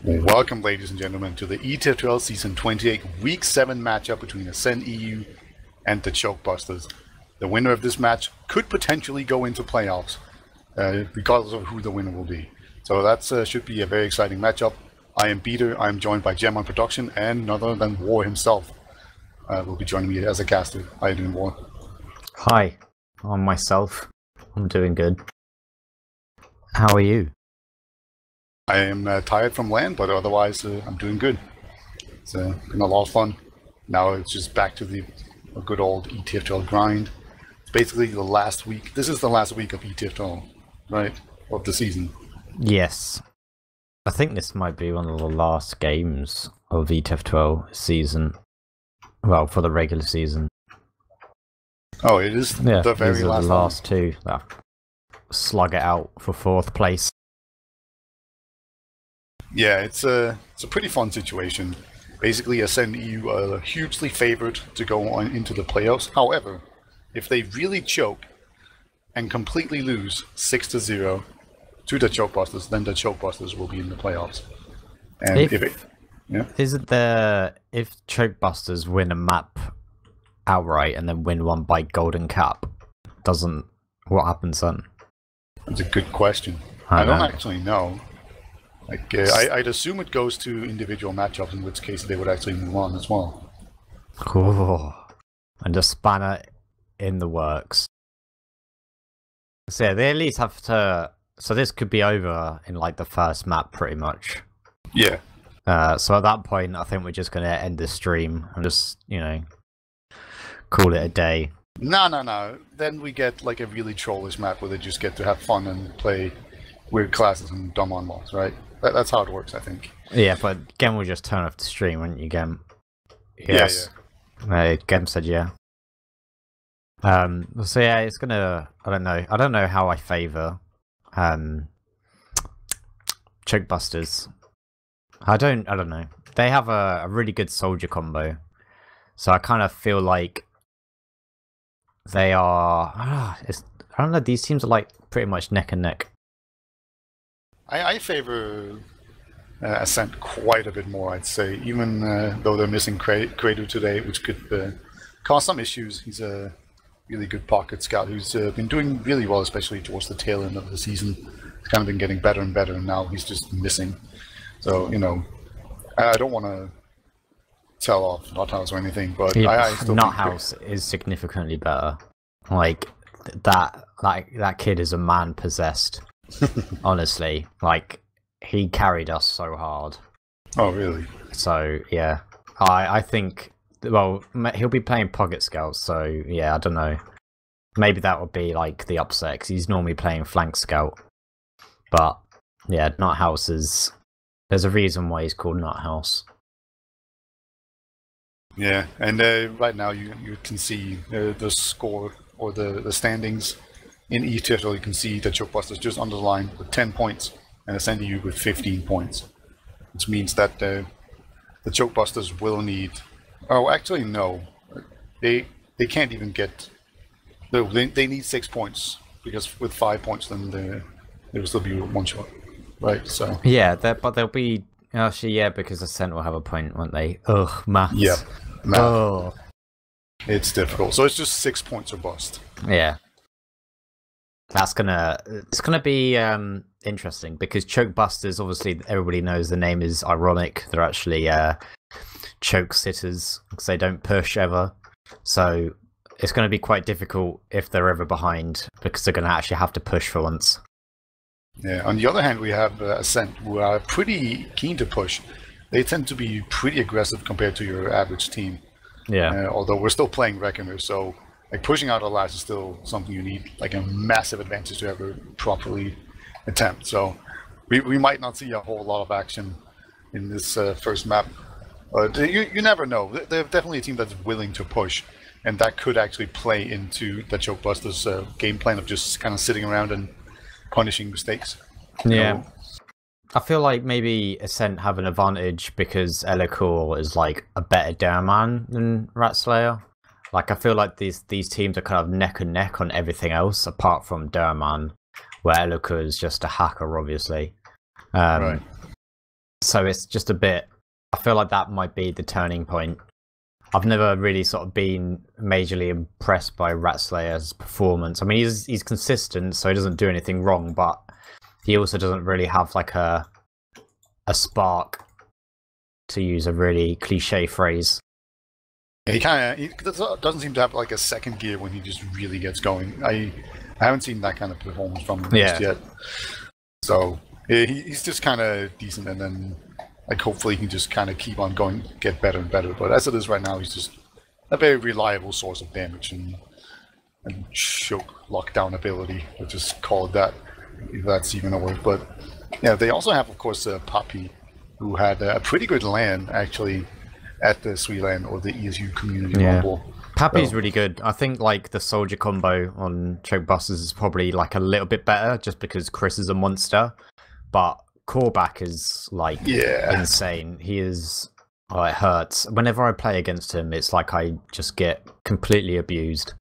Welcome, ladies and gentlemen, to the ETF2L Season 28 Week 7 matchup between Ascent.EU and the Bustaz. The winner of this match could potentially go into playoffs, regardless of who the winner will be. So that should be a very exciting matchup. I am Peter. I am joined by Gemm on production, and none other than War himself will be joining me as a caster. How are you doing, War? Hi, I'm myself. I'm doing good. How are you? I am tired from land, but otherwise I'm doing good. It's been a lot of fun. Now it's just back to the good old ETF2L grind. It's basically the last week. This is the last week of ETF2L, right? Of the season. Yes. I think this might be one of the last games of ETF2L season. Well, for the regular season. Oh, it is Yeah, the very these are last the one. last two that slug it out for 4th place. Yeah, it's a pretty fun situation. Basically, Ascent.EU are hugely favored to go on into the playoffs. However, if they really choke and completely lose 6-0 to the Bustaz, then the Bustaz will be in the playoffs. And if Bustaz win a map outright and then win one by golden cap, what happens then? That's a good question. I don't actually know. Like, I'd assume it goes to individual matchups, in which case they would actually move on as well. Cool. And just spanner in the works. So yeah, they at least have to. So this could be over in like the first map, pretty much. Yeah. So at that point, I think we're just gonna end the stream and just, call it a day. No. Then we get like a really trollish map where they just get to have fun and play weird classes and dumb unlocks, right? That's how it works, I think. Yeah, but Gem will just turn off the stream, wouldn't you, Gem? Yes. Yeah. Gem said yeah. So yeah, it's gonna. I don't know how I favor Bustaz. I don't know. They have a really good soldier combo, so I kind of feel like they are. I don't know. These teams are like pretty much neck and neck. I favor Ascent quite a bit more, I'd say, even though they're missing Credo today, which could cause some issues. He's a really good pocket scout who's been doing really well, especially towards the tail end of the season. He's kind of been getting better and better, and now he's just missing. So, I don't want to tell off Nothouse or anything, but yeah, I still Nothouse is significantly better. Like, that kid is a man possessed. Honestly, like, he carried us so hard. Oh, really? So yeah, I think, well, he'll be playing pocket scouts, so yeah, I don't know, maybe that would be like the upset, because he's normally playing flank scout. But yeah, Nothouse is, there's a reason why he's called Nothouse. Yeah, and right now you can see the score or the standings in ETF2L. You can see that Bustaz just underlined with 10 points and Ascent.EU with 15 points, which means that the Bustaz will need. Oh, actually, no, they can't even get. No, they need 6 points, because with 5 points, then they will still be one shot, right? So yeah, but they'll be actually, yeah, because Ascent will have a point, won't they? Ugh, maths. Yeah, math. Oh, It's difficult. So it's just 6 points or bust. yeah. It's gonna be interesting, because Bustaz, obviously everybody knows the name is ironic. They're actually choke sitters, because they don't push ever. So it's going to be quite difficult if they're ever behind, because they're going to actually have to push for once. Yeah. On the other hand, we have Ascent, who are pretty keen to push. They tend to be pretty aggressive compared to your average team. Yeah. Although we're still playing Reckoner, so like pushing out a last is still something you need like a massive advantage to ever properly attempt. So we might not see a whole lot of action in this first map. You never know. They're definitely a team that's willing to push, and that could actually play into the Bustaz game plan of just kind of sitting around and punishing mistakes. Yeah. I feel like maybe Ascent have an advantage because Elocore is like a better Dareman than Ratslayer. Like, I feel like these teams are kind of neck and neck on everything else apart from Dareman, where Elocore is just a hacker, obviously. Right. So it's just a bit. I feel like that might be the turning point. I've never really sort of been majorly impressed by Ratslayer's performance. I mean, he's consistent, so he doesn't do anything wrong, but he also doesn't really have like a spark, to use a really cliche phrase. He doesn't seem to have like a second gear when he just really gets going. I haven't seen that kind of performance from him just yet. So he's just kind of decent, and then like hopefully he can just kind of keep on going, get better and better. But as it is right now, he's just a very reliable source of damage and choke lockdown ability. We'll just call it that, if that's even a word. But yeah, they also have, of course, Poppy, who had a pretty good LAN actually at the Sweetland or the ESU Community Rumble. Pappy's really good. I think like the soldier combo on Choke Busters is probably like a little bit better just because Chris is a monster. But Corback is like insane. He is, oh, it hurts. Whenever I play against him, it's like I just get completely abused.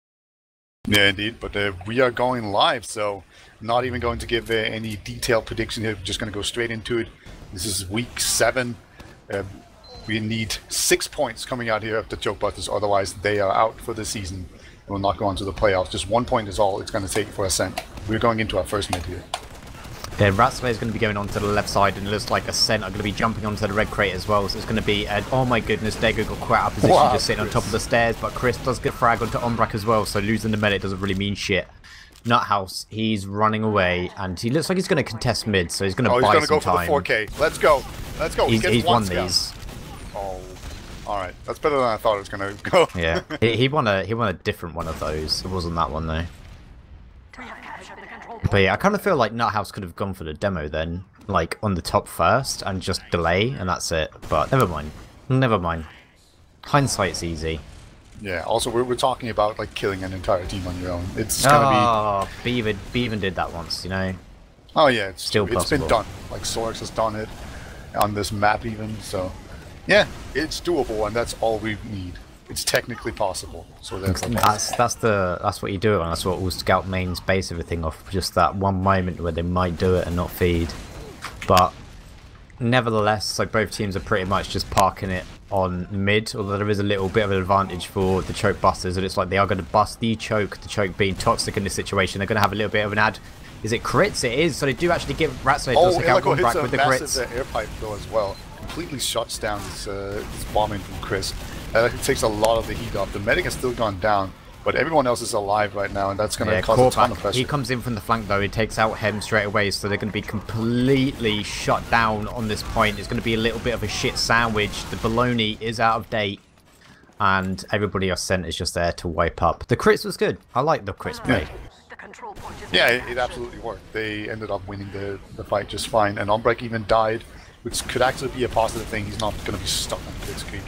Yeah, indeed. But we are going live, so not even going to give any detailed prediction here. We're just going to go straight into it. This is week 7. We need 6 points coming out here of the Choke Busters, otherwise they are out for the season. We'll not go on to the playoffs. Just 1 point is all it's going to take for Ascent. We're going into our first mid here. Yeah, Ratslayer is going to be going onto the left side, and it looks like Ascent are going to be jumping onto the red crate as well. So it's going to be, oh my goodness, Dego got quite out of position, just sitting on top of the stairs. But Chris does get frag onto Ombrak as well, so losing the medic doesn't really mean shit. Nuthouse, he's running away, and he looks like he's going to contest mid, so he's going to buy some time. He's going to go for the 4K. Let's go. Let's go. He's won these. Oh, all right. That's better than I thought it was going to go. Yeah, he won a different one of those. It wasn't that one though. But yeah, I kind of feel like Nuthouse could have gone for the demo then, like on the top first and just delay, and that's it. But never mind. Never mind. Hindsight's easy. Yeah, also we're talking about like killing an entire team on your own. It's gonna be... Beaven did that once, you know? Oh yeah, it's possible. been done. Like Sorex has done it on this map even, so yeah, it's doable, and that's all we need. It's technically possible. So that's what you do, and that's what all scout mains base everything off. Just that one moment where they might do it and not feed. But nevertheless, so both teams are pretty much just parking it on mid, although there is a little bit of an advantage for the Choke Busters, and it's like they are going to bust the choke being toxic in this situation. They're going to have a little bit of an ad. Is it crits? It is. So they do actually give Ratslayer does take out Ombrak with the crits. Air pipe though as well. Completely shuts down this bombing from Chris. It takes a lot of the heat off. The medic has still gone down, but everyone else is alive right now, and that's going to cause a ton of pressure. He comes in from the flank though. He takes out Hem straight away, so they're going to be completely shut down on this point. It's going to be a little bit of a shit sandwich. The baloney is out of date, and everybody else sent is just there to wipe up. The crits was good. I like the crits play. Yeah, it absolutely worked. They ended up winning the fight just fine, and Ombrak even died, which could actually be a positive thing. He's not going to be stuck on Blitzkrieg.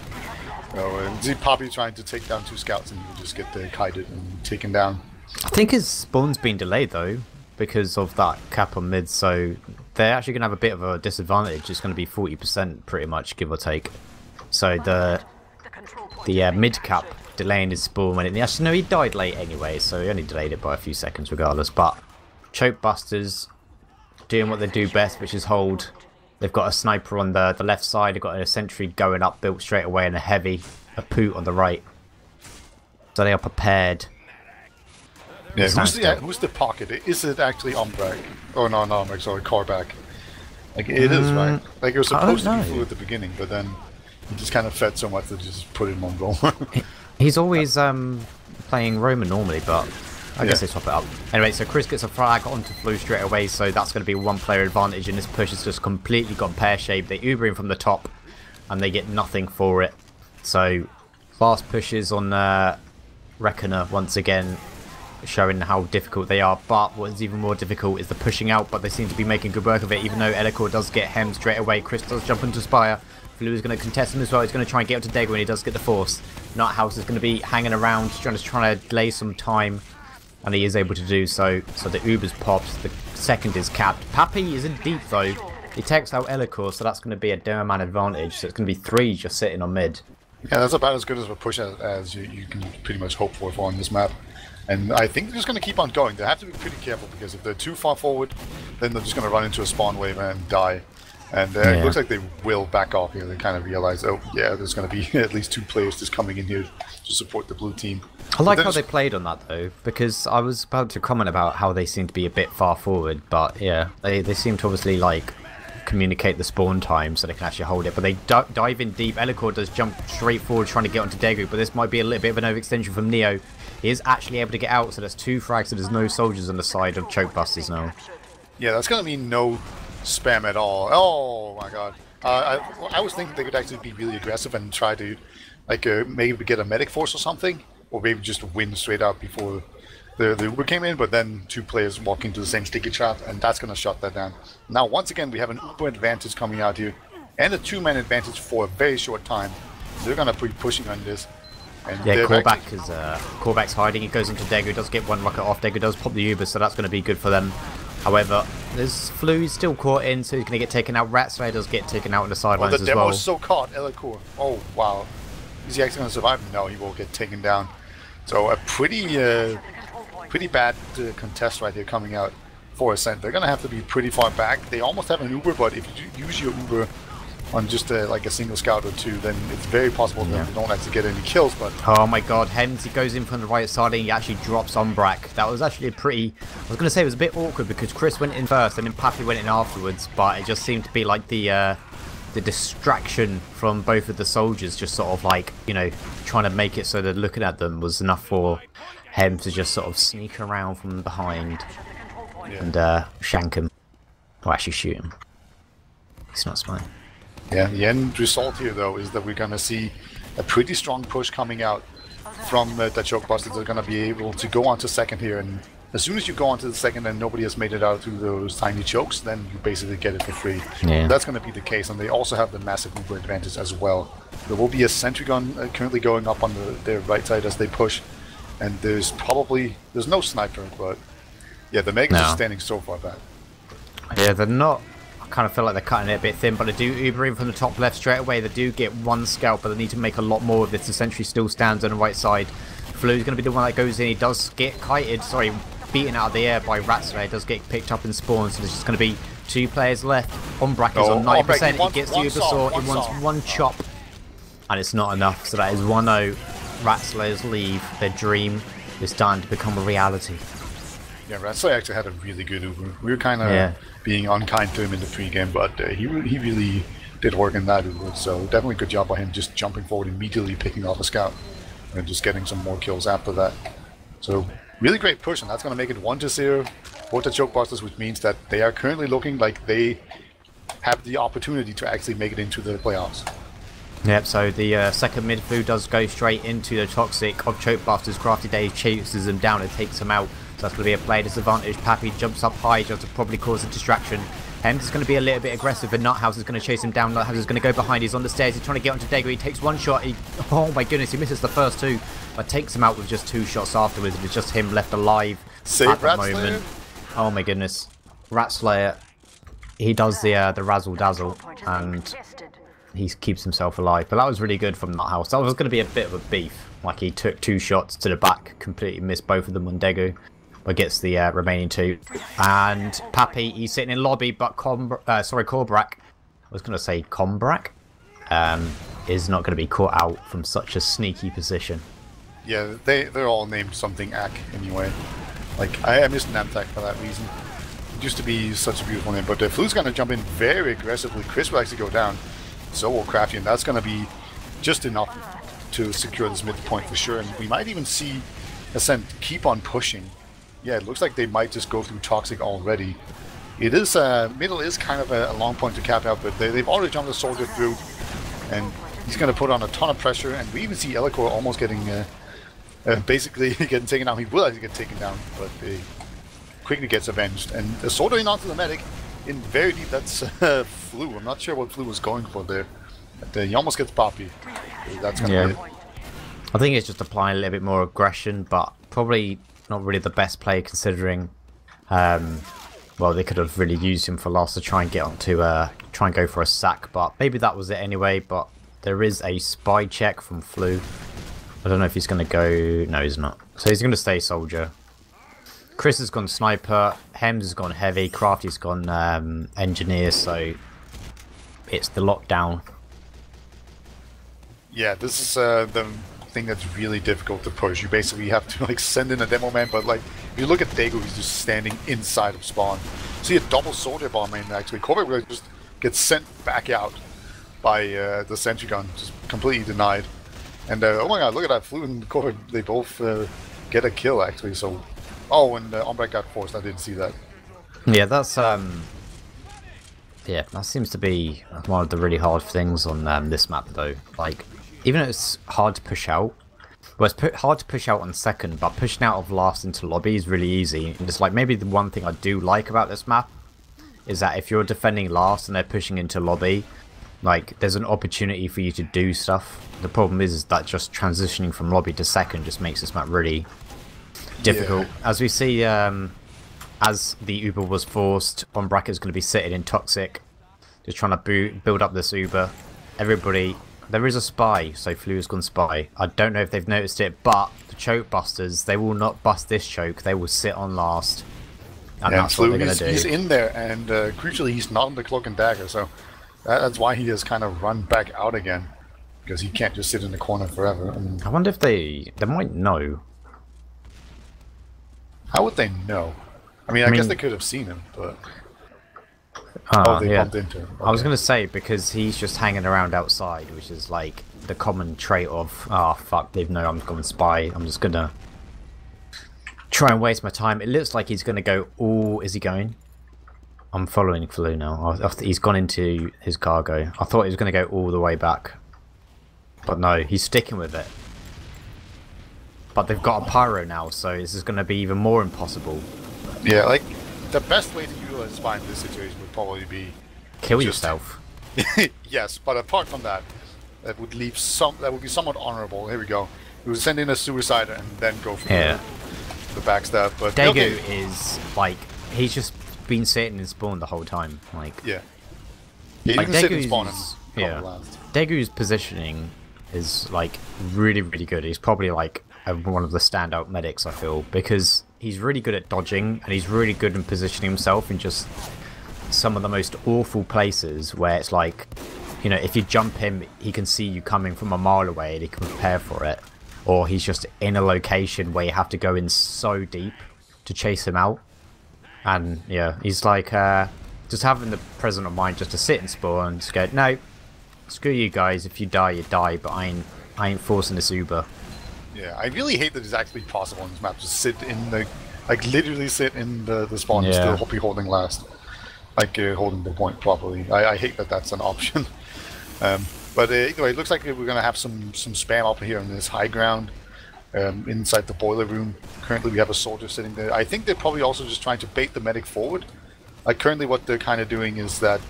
So Poppy trying to take down 2 scouts, and he will just get kited and taken down. I think his spawn's been delayed though because of that cap on mid, so they're actually going to have a bit of a disadvantage. It's going to be 40% pretty much, give or take. So the mid cap delaying his spawn when actually no, he died late anyway, so he only delayed it by a few seconds regardless. But Choke Busters doing what they do best, which is hold. They've got a sniper on the left side, they've got a sentry going up built straight away, and a heavy, a poot on the right. So they are prepared. Yeah, who's the pocket? Is it actually Ombrak? Oh no, Ombrak, sorry, Corback. Like it is, right? Like it was supposed to be full at the beginning, but then he just kind of fed so much that just put him on goal. He's always playing Roman normally, but I guess they swap it up. Anyway, so Chris gets a frag onto Flu straight away, so that's going to be a 1-player advantage, and this push has just completely gone pear-shaped. They Uber in from the top, and they get nothing for it. So, fast pushes on Reckoner once again, showing how difficult they are. But what is even more difficult is the pushing out, but they seem to be making good work of it, even though Elikor does get Hem straight away. Chris does jump into Spire. Flu is going to contest him as well. He's going to try and get up to Deg when he does get the force. Nuthouse is going to be hanging around, trying to delay some time. And he is able to do so. So the Uber's popped. The second is capped. Pappy is in deep though. He takes out Elikor, so that's going to be a demo man advantage. So it's going to be 3 just sitting on mid. Yeah, that's about as good as a push as you can pretty much hope for on this map. And I think they're just going to keep on going. They have to be pretty careful, because if they're too far forward, then they're just going to run into a spawn wave and die. And it looks like they will back off here. They kind of realize, oh yeah, there's going to be at least 2 players just coming in here to support the blue team. I like how they played on that though, because I was about to comment about how they seem to be a bit far forward, but yeah, they seem to obviously like communicate the spawn time so they can actually hold it. But they dive in deep. Elikor does jump straight forward trying to get onto Degu, but this might be a little bit of an overextension from Neo. He is actually able to get out, so that's 2 frags, so there's no soldiers on the side of Choke Busters now. Yeah, that's going to mean no spam at all. Oh my god. I was thinking they could actually be really aggressive and try to like maybe get a medic force or something, or maybe just win straight out before the Uber came in, but then 2 players walk into the same sticky trap, and that's going to shut that down. Now once again we have an Uber advantage coming out here, and a 2-man advantage for a very short time. They're going to be pushing on this. And yeah, Korvac is hiding. He goes into Degu, does get 1 rocket off. Degu does pop the Uber, so that's going to be good for them. However, there's Flu still caught in, so he's going to get taken out. Ratslayer does get taken out on the sidelines as well. The demo's so caught, Elikor. Oh, wow. Is he actually going to survive? No, he will get taken down. So a pretty bad contest right here coming out for Ascent. They're going to have to be pretty far back. They almost have an Uber, but if you use your Uber on just like a single scout or 2, then it's very possible that they don't actually get any kills. But oh my god, Hems, he goes in from the right side and he actually drops Umbrak. That was actually a pretty, I was going to say it was a bit awkward because Chris went in first and then Pappy went in afterwards, but it just seemed to be like the distraction from both of the soldiers, just sort of like, you know, trying to make it so that looking at them was enough for Hems to just sort of sneak around from behind and shank him, or actually shoot him. He's not smart. Yeah, the end result here, though, is that we're going to see a pretty strong push coming out from the Choke Busters. They're going to be able to go on to second here, and as soon as you go on to the second and nobody has made it out through those tiny chokes, then you basically get it for free. Yeah. That's going to be the case, and they also have the massive Uber advantage as well. There will be a sentry gun currently going up on their right side as they push, and there's no sniper, but yeah, the Megas are standing so far back. Yeah, they're not. I kind of feel like they're cutting it a bit thin, but they do Uber in from the top left straight away. They do get 1 scalp, but they need to make a lot more of this. The sentry still stands on the right side. Flu's going to be the one that goes in. He does get beaten out of the air by Ratslayer. Does get picked up in spawn, so there's just going to be 2 players left. Umbrak is on 90%. He gets the Uber saw. He wants 1 chop, and it's not enough. So that is 1-0. Ratslayers leave. Their dream is starting to become a reality. Yeah, Ratslayer actually had a really good Uber. We were kind of being unkind to him in the pre-game, but he really did work in that Uber. So definitely good job by him just jumping forward immediately, picking off a scout, and just getting some more kills after that. So really great push, and that's going to make it 1-0 for the Choke Busters, which means that they are currently looking like they have the opportunity to actually make it into the playoffs. Yep, so the second mid Flu does go straight into the Toxic of Choke Busters. Crafty Day chases them down and takes them out. So that's going to be a play disadvantage. Pappy jumps up high just to probably cause a distraction. Hems is going to be a little bit aggressive, and Nuthouse is going to chase him down. Nuthouse is going to go behind. He's on the stairs. He's trying to get onto Degu. He takes 1 shot. Oh my goodness, he misses the first 2, but takes him out with just 2 shots afterwards. It's just him left alive at the moment. Oh my goodness. Ratslayer, he does the razzle dazzle, and he keeps himself alive. But that was really good from Nuthouse. That was going to be a bit of a beef. Like, he took 2 shots to the back, completely missed both of them on Degu, but gets the remaining 2. And Pappy, he's sitting in lobby, but Korvac, I was going to say Combrak, is not going to be caught out from such a sneaky position. Yeah, they're all named something Ak anyway. Like, I missed Namtak for that reason. It used to be such a beautiful name, but Flu's going to jump in very aggressively. Chris will actually go down, so will Crafty, and that's going to be just enough to secure this midpoint for sure. And we might even see Ascent keep on pushing. Yeah, it looks like they might just go through Toxic already. It is middle is kind of a long point to cap out, but they've already jumped the soldier through, and he's going to put on a ton of pressure. And we even see Elikor almost getting basically getting taken down. He will actually get taken down, but he quickly gets avenged. And the soldier in onto the medic in very deep. That's Flu. I'm not sure what Flu was going for there, but he almost gets Poppy. That's going to be it. I think it's just applying a little bit more aggression, but probably not really the best play considering. Well, they could have really used him for loss to try and get onto try and go for a sack, but maybe that was it anyway. But there is a spy check from Flu. I don't know if he's going to go. No, he's not. So he's going to stay soldier. Chris has gone sniper. Hems has gone heavy. Crafty's gone engineer. So it's the lockdown. Yeah, this is the thing that's really difficult to push. You basically have to like send in a demo man, but like if you look at Dago, he's just standing inside of spawn. See a double soldier bomb main actually. Corbett really just gets sent back out by the sentry gun, just completely denied. And oh my god, look at that! Flu and Corbett, they both get a kill actually. So, oh, and Umbrak got forced. I didn't see that. Yeah, that's yeah, that seems to be one of the really hard things on this map though. Like, even though it's hard to push out, well, it's hard to push out on second, but pushing out of last into lobby is really easy. And it's like maybe the one thing I do like about this map is that if you're defending last and they're pushing into lobby, like there's an opportunity for you to do stuff. The problem is that just transitioning from lobby to second just makes this map really difficult. Yeah. As we see, as the Uber was forced, on bracket's going to be sitting in toxic, just trying to build up this Uber. Everybody. There is a spy, so Flu has gone spy. I don't know if they've noticed it, but the choke busters, they will not bust this choke. They will sit on last. And that's Flu, what they're going to do. He's in there, and crucially, he's not on the cloak and dagger, so that's why he has kind of run back out again. Because he can't just sit in the corner forever. I wonder if they might know. How would they know? I mean, I guess they could have seen him, but... oh, they bumped into him. Okay. I was going to say, because he's just hanging around outside, which is like the common trait of, oh fuck, they know I'm going to spy, I'm just going to try and waste my time. It looks like he's going to go, oh, is he going? I'm following Flu now. He's gone into his cargo. I thought he was going to go all the way back. But no, he's sticking with it. But they've got a pyro now, so this is going to be even more impossible. Yeah, like, the best way to utilize spy in this situation would probably be... kill yourself. Yes, but apart from that, that would be somewhat honorable. Here we go. We would send in a suicide and then go for the backstab. But Dago is, like, he's just been sitting in spawn the whole time. Like, yeah. He like, can sit in spawn and last. Dago's positioning is, like, really, really good. He's probably, like, one of the standout medics, I feel, because he's really good at dodging and he's really good in positioning himself in just some of the most awful places where it's like, you know, if you jump him, he can see you coming from a mile away and he can prepare for it. Or he's just in a location where you have to go in so deep to chase him out. And yeah, he's like just having the presence of mind just to sit and spawn and just go, no, screw you guys, if you die, you die, but I ain't forcing this Uber. Yeah, I really hate that it's actually possible on this map to sit in the, like literally sit in the spawn and still be holding last. Like holding the point properly. I hate that that's an option. But anyway, it looks like we're going to have some spam up here on this high ground inside the boiler room. Currently we have a soldier sitting there. I think they're probably also just trying to bait the medic forward. Like currently what they're kind of doing is that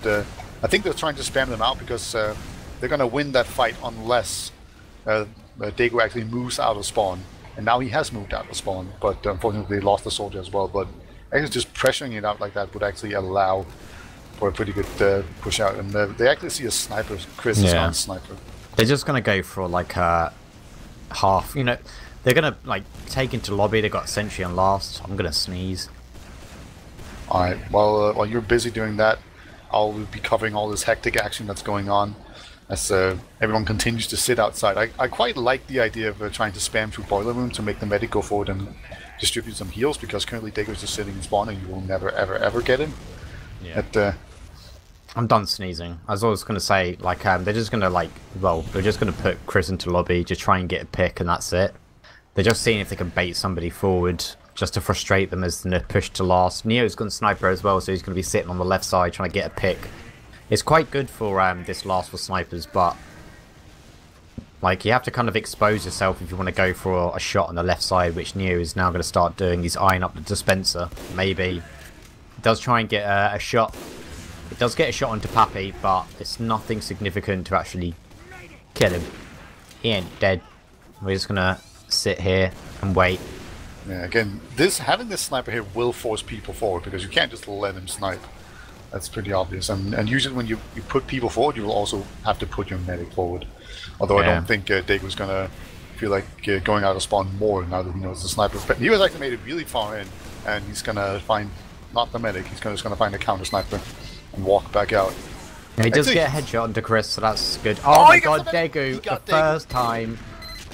I think they're trying to spam them out because they're going to win that fight unless Dago actually moves out of spawn. And now he has moved out of spawn, but unfortunately they lost the soldier as well. But actually just pressuring it out like that would actually allow for a pretty good push out. And they actually see a sniper. Chris is on sniper. They're just going to go for like a half, you know, they're going to like take into lobby. They got sentry on last. I'm going to sneeze. Alright, well, while you're busy doing that, I'll be covering all this hectic action that's going on as everyone continues to sit outside. I quite like the idea of trying to spam through boiler room to make the medic go forward and distribute some heals, because currently Dago's just sitting in spawn and you will never ever get him. Yeah. I'm done sneezing. I was always going to say, like, they're just going to, like, well, they're just going to put Chris into lobby, just try and get a pick, and that's it. They're just seeing if they can bait somebody forward, just to frustrate them as they push to last. Neo's gone sniper as well, so he's going to be sitting on the left side trying to get a pick. It's quite good for this last for snipers, but like you have to kind of expose yourself if you want to go for a shot on the left side, which Neo is now going to start doing. He's eyeing up the dispenser. Maybe does try and get a shot. It does get a shot onto Pappy, but it's nothing significant to actually kill him. He ain't dead. We're just gonna sit here and wait. Yeah, again, having this sniper here will force people forward, because you can't just let him snipe. That's pretty obvious. And usually when you put people forward, you will also have to put your medic forward. Although I don't think Dago's gonna feel like going out of spawn more now that he knows the sniper. But he was actually made it really far in, and he's gonna find not the medic. He's just gonna find a counter sniper and walk back out. Yeah, he does get a headshot onto Chris, so that's good. Oh my god, Daegu,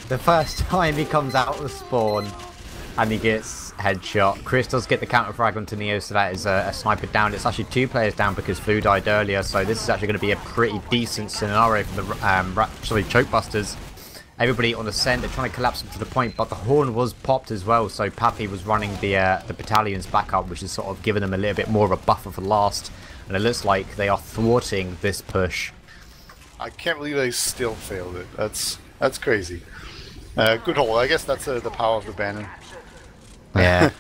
the first time he comes out of the spawn and he gets headshot. Chris does get the counter frag onto Neo, so that is a sniper down. It's actually 2 players down because Flu died earlier, so this is actually going to be a pretty decent scenario for the Choke Busters. Everybody on Ascent, they're trying to collapse them to the point, but the horn was popped as well, so Pappy was running the battalions back up, which is sort of giving them a little bit more of a buffer for last, and it looks like they are thwarting this push. I can't believe they still failed it. That's crazy. Good hole. I guess that's the power of the banner. Yeah.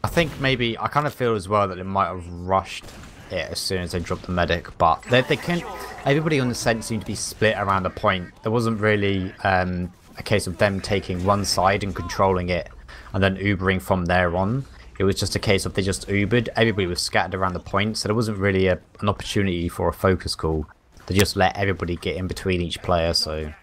I think maybe, I kind of feel as well that they might have rushed it as soon as they dropped the medic, but they couldn't. Everybody on the Ascent seemed to be split around the point. There wasn't really a case of them taking one side and controlling it and then Ubering from there on. It was just a case of they just Ubered. Everybody was scattered around the point, so there wasn't really an opportunity for a focus call. They just let everybody get in between each player, so...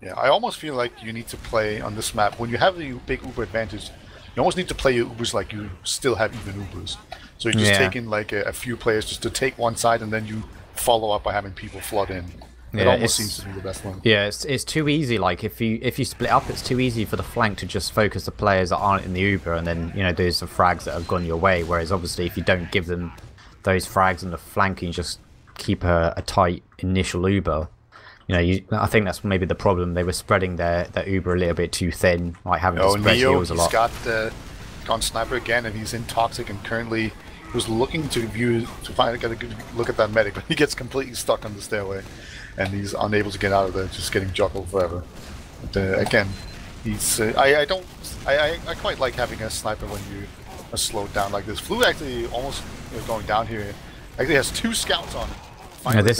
Yeah, I almost feel like you need to play on this map. When you have the big Uber advantage, you almost need to play your Ubers like you still have even Ubers. So you just take in like a few players just to take one side, and then you follow up by having people flood in. It almost seems to be the best one. Yeah, it's too easy. Like if you split up, it's too easy for the flank to just focus the players that aren't in the Uber, and then there's some frags that have gone your way. Whereas obviously if you don't give them those frags on the flank and you just keep a tight initial Uber, I think that's maybe the problem. They were spreading their Uber a little bit too thin, like having to spread heals a lot. He's gone sniper again, and he's in toxic, and currently was looking to get a good look at that medic, but he gets completely stuck on the stairway, and he's unable to get out of there, just getting juggled forever. But again, he's I quite like having a sniper when you are slowed down like this. Flu actually almost going down here. Actually has 2 scouts on him. Yeah, this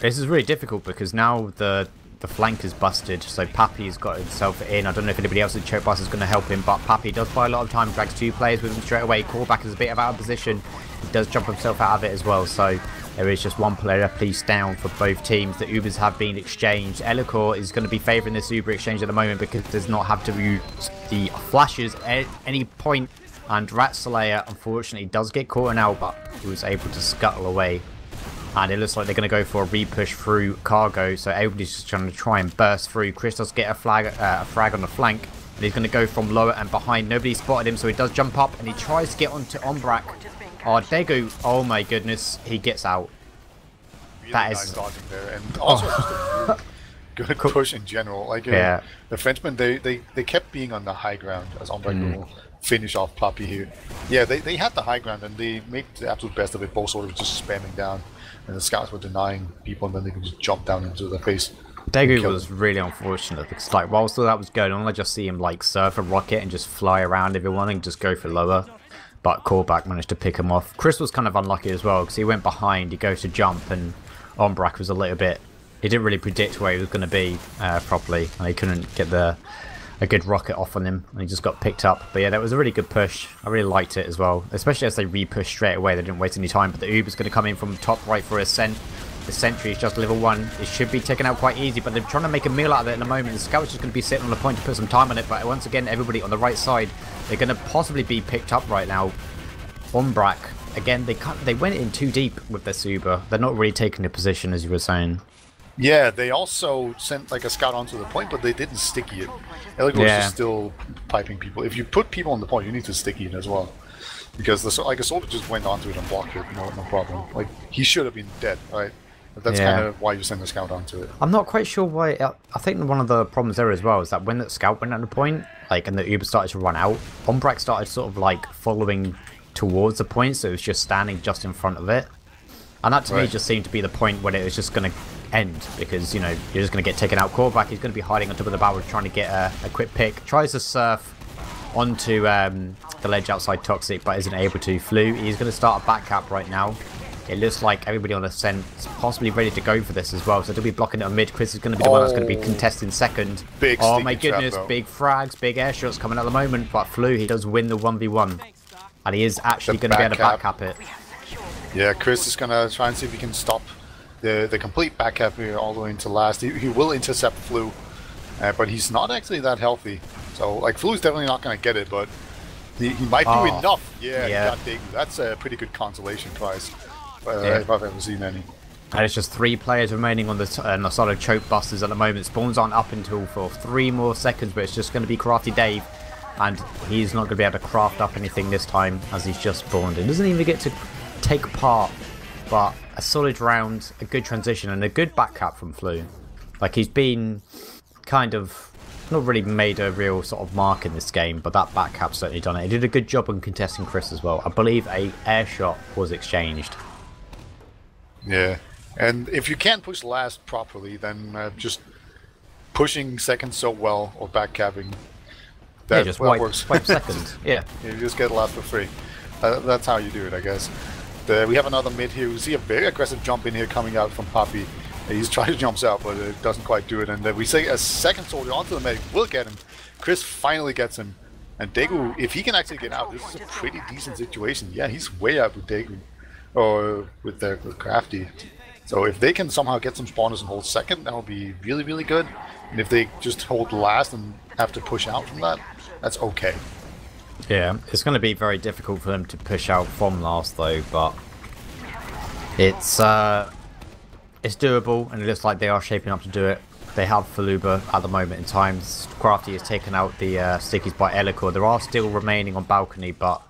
is really difficult because now the flank is busted, so Pappy's got himself in. I don't know if anybody else in Choke Busters is going to help him, but Pappy does buy a lot of time, drags 2 players with him straight away. Callback is a bit out of position. He does jump himself out of it as well, so there is just 1 player piece down for both teams. The Ubers have been exchanged. Elikor is going to be favouring this Uber exchange at the moment because does not have to use the flashes at any point, and Rat Slayer unfortunately does get caught out, but he was able to scuttle away. And it looks like they're going to go for a re-push through cargo, so everybody's just trying to burst through. Chris does get a frag on the flank, and he's going to go from lower and behind. Nobody spotted him, so he does jump up, and he tries to get onto Ombrak. Oh, Daegu, oh my goodness, he gets out. Really nice dodging there, and also just a good push in general. Like the Frenchmen, they kept being on the high ground as Ombrak will finish off Pappy here. Yeah, they had the high ground, and they made the absolute best of it. Both sort of just spamming down. And the scouts were denying people, and then they could just jump down into their face. Daegu was really unfortunate because, like, whilst all that was going on, I just see him like surf a rocket and just fly around everyone and just go for lower. But Callback managed to pick him off. Chris was kind of unlucky as well because he went behind, he goes to jump, and Ombrak was a little bit. He didn't really predict where he was going to be properly, and he couldn't get a good rocket off on him, and he just got picked up. But yeah, that was a really good push. I really liked it as well, especially as they re-pushed straight away. They didn't waste any time, but the Uber's going to come in from top right for Ascent. The sentry is just level 1. It should be taken out quite easy, but they're trying to make a meal out of it in the moment. The scout's just going to be sitting on the point to put some time on it, but once again, everybody on the right side, they're going to possibly be picked up right now. Ombrak, again, they went in too deep with this Uber. They're not really taking a position, as you were saying. Yeah, they also sent like a scout onto the point, but they didn't sticky it. Elikor was just still piping people. If you put people on the point, you need to sticky it as well, because a soldier just went onto it and blocked it. No problem. Like he should have been dead, right? But that's kind of why you send a scout onto it. I'm not quite sure why. I think one of the problems there as well is that when the scout went on the point, like, and the Uber started to run out, Ombrak started sort of like following towards the point, so it was just standing just in front of it. And that to me just seemed to be the point when it was just going to end, because, you're just going to get taken out. Callback, he's going to be hiding on top of the barrel trying to get a quick pick. Tries to surf onto the ledge outside Toxic, but isn't able to. Flu, he's going to start a back cap right now. It looks like everybody on Ascent is possibly ready to go for this as well, so they'll be blocking it on mid. Chris is going to be the one that's going to be contesting second. Oh my goodness, big frags, big air shots coming at the moment, but Flu, he does win the 1v1. And he is actually going to be able to back cap it. Yeah, Chris is going to try and see if he can stop the complete back cap here all the way into last. He will intercept Flu, but he's not actually that healthy. So, like, Flu's definitely not going to get it, but he might do enough. Yeah, he got Daegu. That's a pretty good consolation prize, if I've ever seen any. And it's just 3 players remaining on the side of choke busters at the moment. Spawns aren't up until for 3 more seconds, but it's just going to be Crafty Dave. And he's not going to be able to craft up anything this time as he's just spawned. He doesn't even get to take part. But a solid round, a good transition, and a good back cap from Flu. Like, he's been kind of not really made a real sort of mark in this game, but that back cap certainly done it. He did a good job on contesting Chris as well. I believe a air shot was exchanged. Yeah. And if you can't push last properly, then just pushing second so well or backcapping, that just well works. Wipe second. Yeah. You just get last for free. That's how you do it, I guess. We have another mid here. We see a very aggressive jump in here coming out from Poppy. He's trying to jump out, but it doesn't quite do it. And we say a second soldier onto the medic will get him. Chris finally gets him. And Daegu, if he can actually get out, this is a pretty decent situation. Yeah, he's way out with Daegu. Or with Crafty. So if they can somehow get some spawners and hold second, that would be really, really good. And if they just hold last and have to push out from that, that's okay. Yeah, it's going to be very difficult for them to push out from last though, but it's doable, and it looks like they are shaping up to do it. They have Faluba at the moment in time. Crafty has taken out the stickies by Elikor. There are still remaining on balcony, but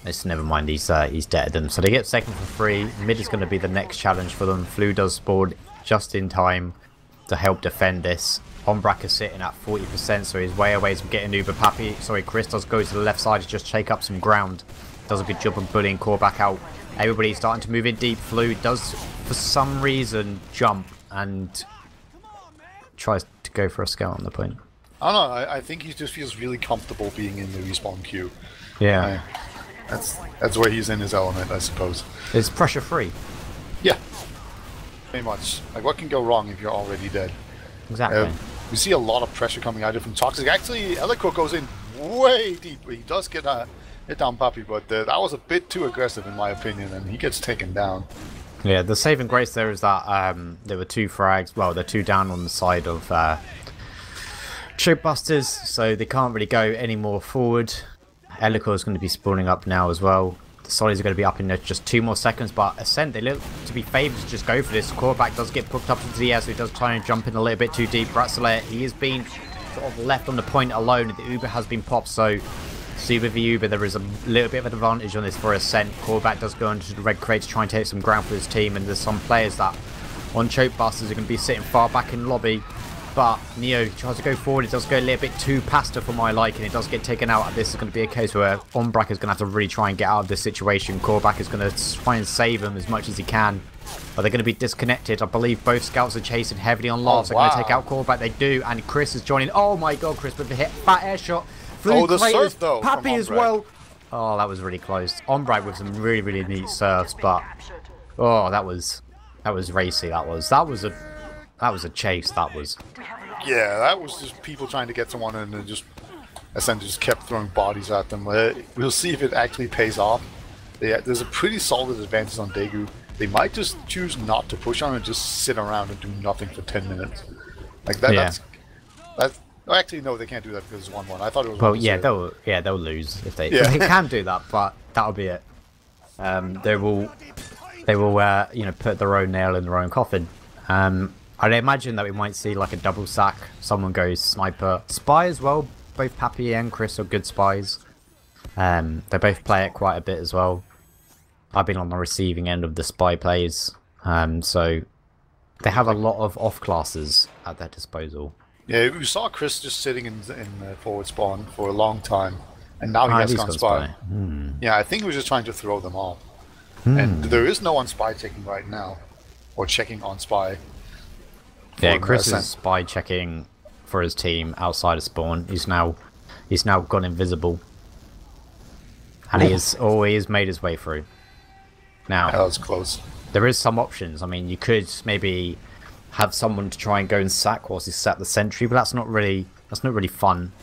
it's never mind, he's dead them. So they get second for free. Mid is going to be the next challenge for them. Flu does spawn just in time to help defend this. Ombrak is sitting at 40%, so he's way away from getting Uber. Chris does go to the left side to just shake up some ground. Does a good job of bullying Core back out. Everybody's starting to move in deep. Flu does, for some reason, jump and tries to go for a scout on the point. I don't know, I think he just feels really comfortable being in the respawn queue. Yeah. That's where he's in his element, I suppose. It's pressure free. Yeah. Pretty much. Like, what can go wrong if you're already dead? Exactly. We see a lot of pressure coming out of from Toxic. Actually, Elikor goes in way deep. He does get hit down Puppy, but that was a bit too aggressive in my opinion, and he gets taken down. Yeah, the saving grace there is that there were 2 frags. Well, they're 2 down on the side of Choke Busters, so they can't really go any more forward. Elikor is going to be spawning up now as well. The Solids are going to be up in just 2 more seconds, but Ascent, they look to be favoured to just go for this. Quarterback does get hooked up into the air, so he does try and jump in a little bit too deep. Ratzelair, he is being sort of left on the point alone. The Uber has been popped, so Super v Uber, there is a little bit of an advantage on this for Ascent. Quarterback does go into the red crate to try and take some ground for his team, and there's some players that on Choke Busters are going to be sitting far back in the lobby. But Neo tries to go forward. It does go a little bit too pasta for my liking. It does get taken out. And this is going to be a case where Ombrak is going to have to really try and get out of this situation. Korvac is going to try and save him as much as he can. But they're going to be disconnected. I believe both scouts are chasing heavily on last. They're going to take out Korvac. They do. And Chris is joining. Oh my god, Chris with the hit. Fat air shot. The surf though. Pappy as well. Oh, that was really close. Ombrak with some really, really neat surfs. But, oh, that was racy. That was a chase. That was. Yeah, that was just people trying to get someone and then just essentially just kept throwing bodies at them. We'll see if it actually pays off. There's a pretty solid advantage on Daegu. They might just choose not to push on and just sit around and do nothing for 10 minutes. Like that. Yeah. That's actually no, they can't do that because it's 1-1. I thought it was. Well, they'll lose if they they can do that, but that'll be it. They will put their own nail in their own coffin. I'd imagine that we might see like a double sack. Someone goes sniper, spy as well. Both Pappy and Chris are good spies. They both play it quite a bit as well. I've been on the receiving end of the spy plays, so they have a lot of off classes at their disposal. Yeah, we saw Chris just sitting in forward spawn for a long time, and now he has gone spy. Yeah, I think he was just trying to throw them off. And there is no one spy checking right now, or checking on spy. Yeah, Chris is spy checking for his team outside of spawn. He's now gone invisible, and he has always made his way through. Now that was close. There is some options. I mean, you could maybe have someone to try and go and sack whilst he set the sentry, but that's not really fun.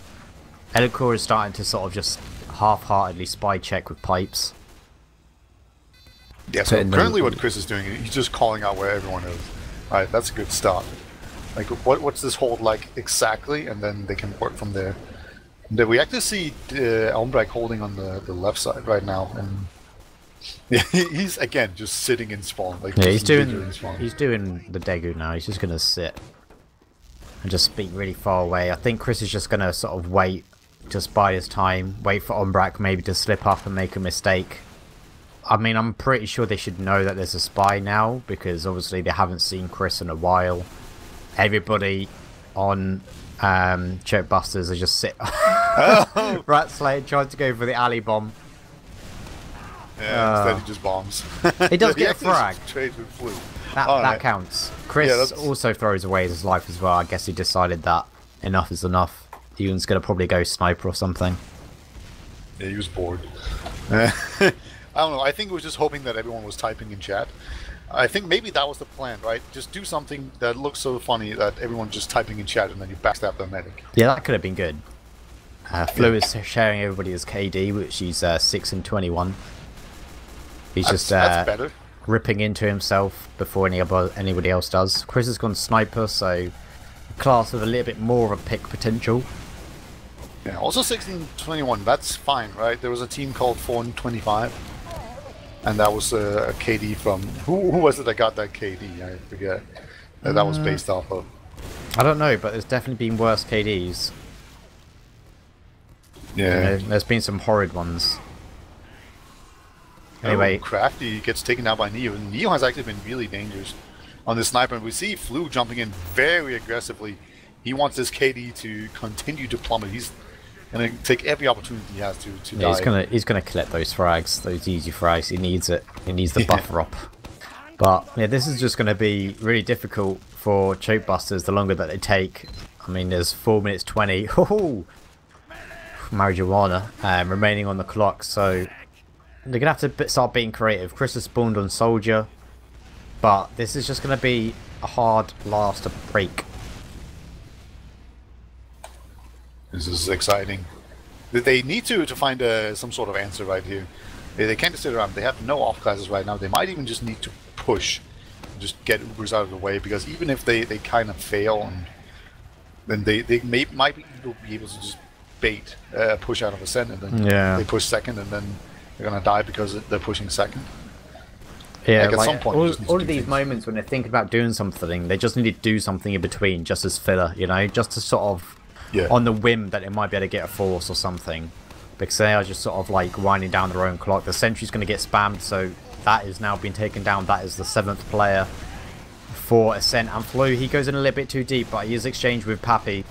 Elikor is starting to sort of just half-heartedly spy check with pipes. Yeah, so currently what Chris is doing, he's just calling out where everyone is. Alright, that's a good start. Like, what's this hold like exactly, and then they can work from there. And then we actually see Elmbrecht holding on the left side right now, and Yeah, he's again just sitting in spawn. Like Yeah, he's doing spawn. he's doing the Degu now. He's just gonna sit and just be really far away. I think Chris is just gonna sort of wait, just bide his time, wait for Umbrak maybe to slip up and make a mistake. I mean, I'm pretty sure they should know that there's a spy now, because obviously they haven't seen Chris in a while. Everybody on Choke Busters are just sit. Oh. Rat Slayer tried to go for the alley bomb. Yeah, instead he just bombs. He does get a frag. Trade with Flu. That counts. Chris also throws away his life as well. I guess he decided that enough is enough. Ewan's going to probably go sniper or something. Yeah, he was bored. I don't know. I think he was just hoping that everyone was typing in chat. I think maybe that was the plan, right? Just do something that looks so funny that everyone's just typing in chat and then you backstab the medic. Yeah, that could have been good. Flu is sharing everybody his KD, which he's 6 and 21. He's that's better. Ripping into himself before anybody else does. Chris has gone sniper, so a class with a little bit more of a pick potential. Yeah, also 16-21, that's fine, right? There was a team called 4-25, and that was a KD from... Who was it that got that KD? I forget. That was based off of. I don't know, but there's definitely been worse KDs. Yeah. You know, there's been some horrid ones. Anyway, Crafty gets taken out by Neo. Neo has actually been really dangerous on this sniper, and we see Flu jumping in very aggressively. He wants this KD to continue to plummet. He's gonna take every opportunity he has to die. He's gonna collect those frags, those easy frags. He needs it. He needs the buffer up. But yeah, this is just gonna be really difficult for Choke Busters the longer that they take. I mean, there's 4 minutes 20. Oh, marijuana remaining on the clock, so they're gonna have to start being creative. Chris has spawned on Soldier, but this is just gonna be a hard last to break. This is exciting. They need to find some sort of answer right here. They can't just sit around. They have no off classes right now. They might even just need to push, just get Ubers out of the way, because even if they kind of fail, and then they might be able to just bait push out of Ascent, and then they push second, and then they're gonna die because they're pushing second. Yeah, like at some point, all of these moments when they're thinking about doing something, they just need to do something in between, just as filler, you know, just to sort of on the whim that they might be able to get a force or something, because they are just sort of like winding down their own clock. The sentry's going to get spammed, so that is now being taken down. That is the 7th player for Ascent. And Flu, he goes in a little bit too deep, but he is exchanged with Pappy,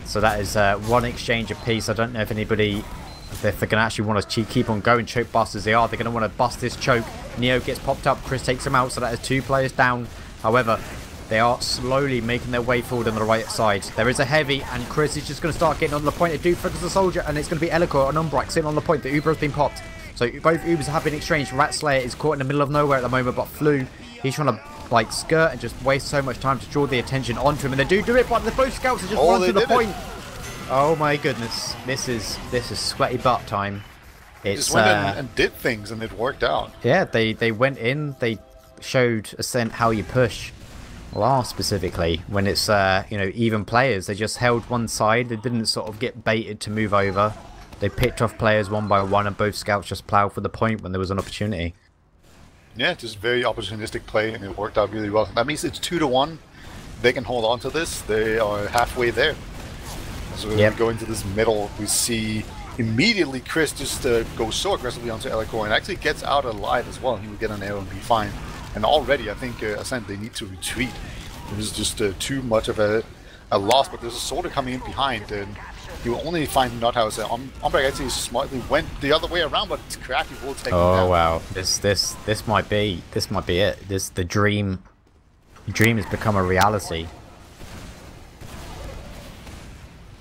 so that is one exchange apiece. I don't know if anybody, if they're going to actually want to keep on going. Choke Busters, they are. They're going to want to bust this choke. Neo gets popped up. Chris takes him out, so that is 2 players down. However, they are slowly making their way forward on the right side. There is a heavy, and Chris is just going to start getting on the point. They do focus the Soldier, and it's going to be Elikor and Umbrak sitting on the point. The Uber has been popped. So both Ubers have been exchanged. Rat Slayer is caught in the middle of nowhere at the moment, but Flu, he's trying to like skirt and just waste so much time to draw the attention onto him. And they do it, but the both scouts are just run to the point. Oh my goodness. This is sweaty butt time. It's just went in and did things, and it worked out. Yeah, they went in, they showed Ascent how you push. Last specifically, when it's you know, even players, they just held one side. They didn't sort of get baited to move over. They picked off players one by one, and both scouts just ploughed for the point when there was an opportunity. Yeah, just very opportunistic play, and it worked out really well. That means it's 2-1. They can hold on to this. They are halfway there. So when we go into this middle, we see immediately Chris just goes so aggressively onto Elikor and actually gets out alive as well. He would get an arrow and be fine. And already, I think Ascent, they need to retreat. It was just too much of a loss, but there's a soldier coming in behind, and you will only find Nuthouse. Umbrak actually smartly went the other way around, but Crafty will take him down. Oh wow, this might be it. The dream has become a reality.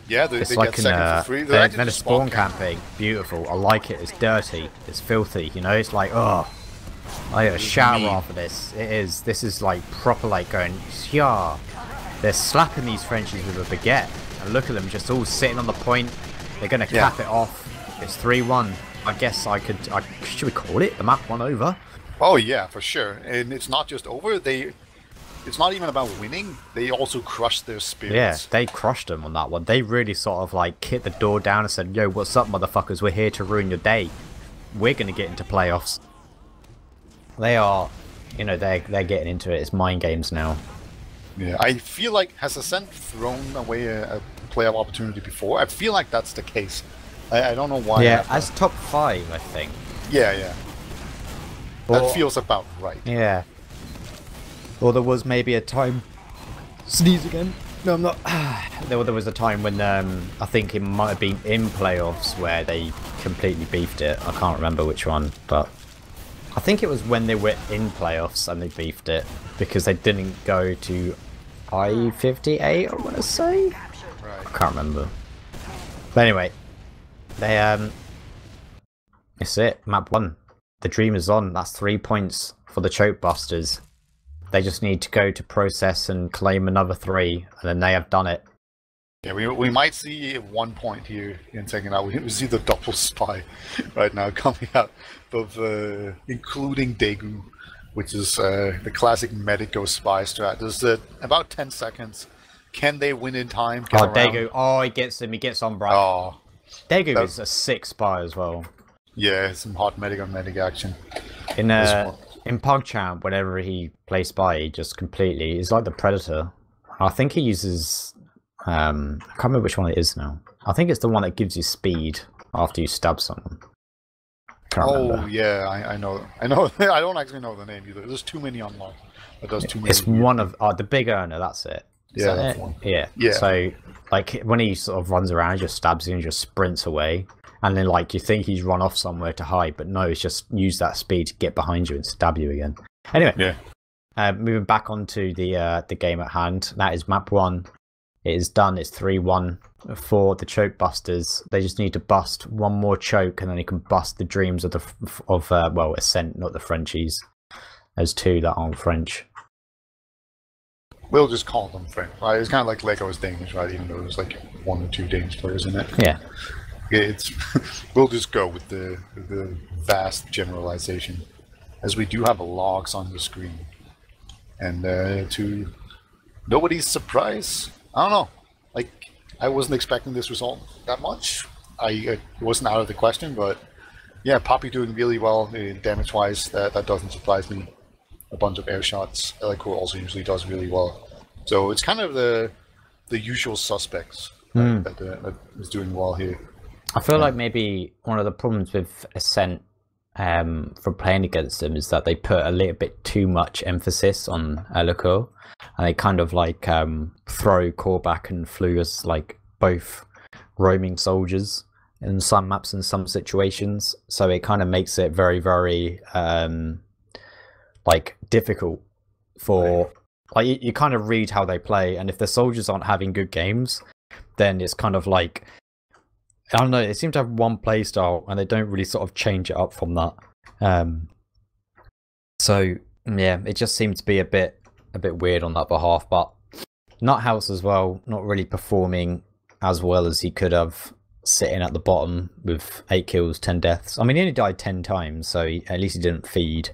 Yeah, they like get second for free. They're spawn camping. Beautiful. I like it. It's dirty. It's filthy. You know, it's like, oh, I got a shower after this. It is. This is like proper, like going, yeah. They're slapping these Frenchies with a baguette, and look at them just all sitting on the point. They're gonna cap it off. It's 3-1. I guess should we call it the map 1 over? Oh yeah, for sure. And it's not just over. It's not even about winning. They also crushed their spirits. Yeah, they crushed them on that one. They really sort of like kicked the door down and said, yo, what's up, motherfuckers? We're here to ruin your day. We're going to get into playoffs. They are, you know, they're getting into it. It's mind games now. Yeah, I feel like, has Ascent thrown away a playoff opportunity before? I feel like that's the case. I don't know why. Yeah, as top 5, I think. Yeah. That feels about right. Yeah. Or there was maybe a time... Sneeze again? No, I'm not. There was a time when I think it might have been in playoffs where they completely beefed it. I can't remember which one, but I think it was when they were in playoffs and they beefed it because they didn't go to I-58, I want to say. Right. I can't remember. But anyway, they it's it. Map 1. The dream is on. That's 3 points for the Choke Busters. They just need to go to process and claim another 3, and then they have done it. Yeah, we might see 1 point here in second out. We see the double spy right now coming out of including Daegu, which is the classic Medico spy strat. There's about 10 seconds. Can they win in time? Oh, Daegu. Oh, he gets him. He gets on right. Oh, Daegu is a sick spy as well. Yeah, some hot medic on medic action. In PogChamp, whenever he plays spy, he just completely... He's like the Predator. I think he uses... I can't remember which one it is now. I think it's the one that gives you speed after you stab someone. Oh, yeah, I know. I don't actually know the name either. There's too many unlocked. That does too many. It's one of... the big earner, that's it. Is yeah, that's it? One. Yeah. Yeah. So, like, when he sort of runs around, he just stabs you and just sprints away. And then, like, you think he's run off somewhere to hide, but no, it's just use that speed to get behind you and stab you again. Anyway, moving back onto the game at hand. That is map 1. It is done. It's 3-1 for the Choke Busters. They just need to bust one more choke, and then they can bust the dreams of Ascent, not the Frenchies. There's 2 that aren't French. We'll just call them French, right? It's kind of like Lego is Danish, right? Even though there's like 1 or 2 Danish players in it. Yeah. We'll just go with the vast generalization, as we do have logs on the screen, and to nobody's surprise, I don't know. Like, I wasn't expecting this result that much. It wasn't out of the question, but yeah, Poppy doing really well damage-wise. That doesn't surprise me. A bunch of air shots. Elico also usually does really well. So it's kind of the usual suspects that is doing well here. I feel like maybe one of the problems with Ascent for playing against them is that they put a little bit too much emphasis on Elico, and they kind of like throw Corback and Flu as like both roaming soldiers in some maps and some situations. So it kind of makes it very, very like difficult for like you kind of read how they play, and if the soldiers aren't having good games, then it's kind of like, I don't know, they seem to have one play style and they don't really sort of change it up from that. So yeah, it just seemed to be a bit weird on that behalf. But Nuthouse as well, not really performing as well as he could have, sitting at the bottom with 8 kills, 10 deaths. I mean, he only died 10 times, so at least he didn't feed.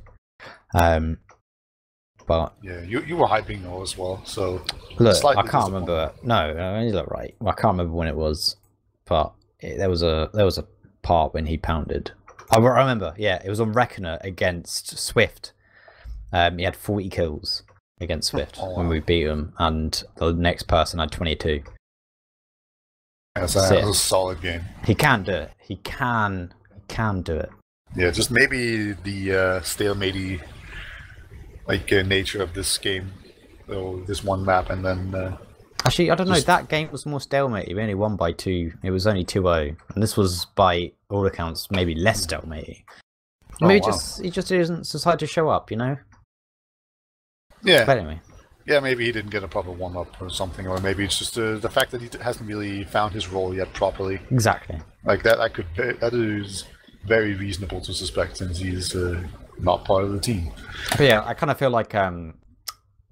But yeah, you were hyping though as well. So look, I can't remember. No, you look right. I can't remember when it was, but there was a part when he pounded. I remember. Yeah, it was on Reckoner against Swift. He had 40 kills against Swift when we beat him, and the next person had 22. That was a solid game. He can do it. He can do it. Yeah, just maybe the stalemate nature of this game, though, this one map, and then actually, I don't know, that game was more stalemate. We only won by 2. It was only 2-0, and this was by all accounts maybe less stalemate. Maybe he just doesn't decide to show up, you know. Yeah. But anyway. Yeah, maybe he didn't get a proper warm-up or something, or maybe it's just the fact that he hasn't really found his role yet properly. Exactly. Like that is very reasonable to suspect, since he's not part of the team. But yeah, I kind of feel like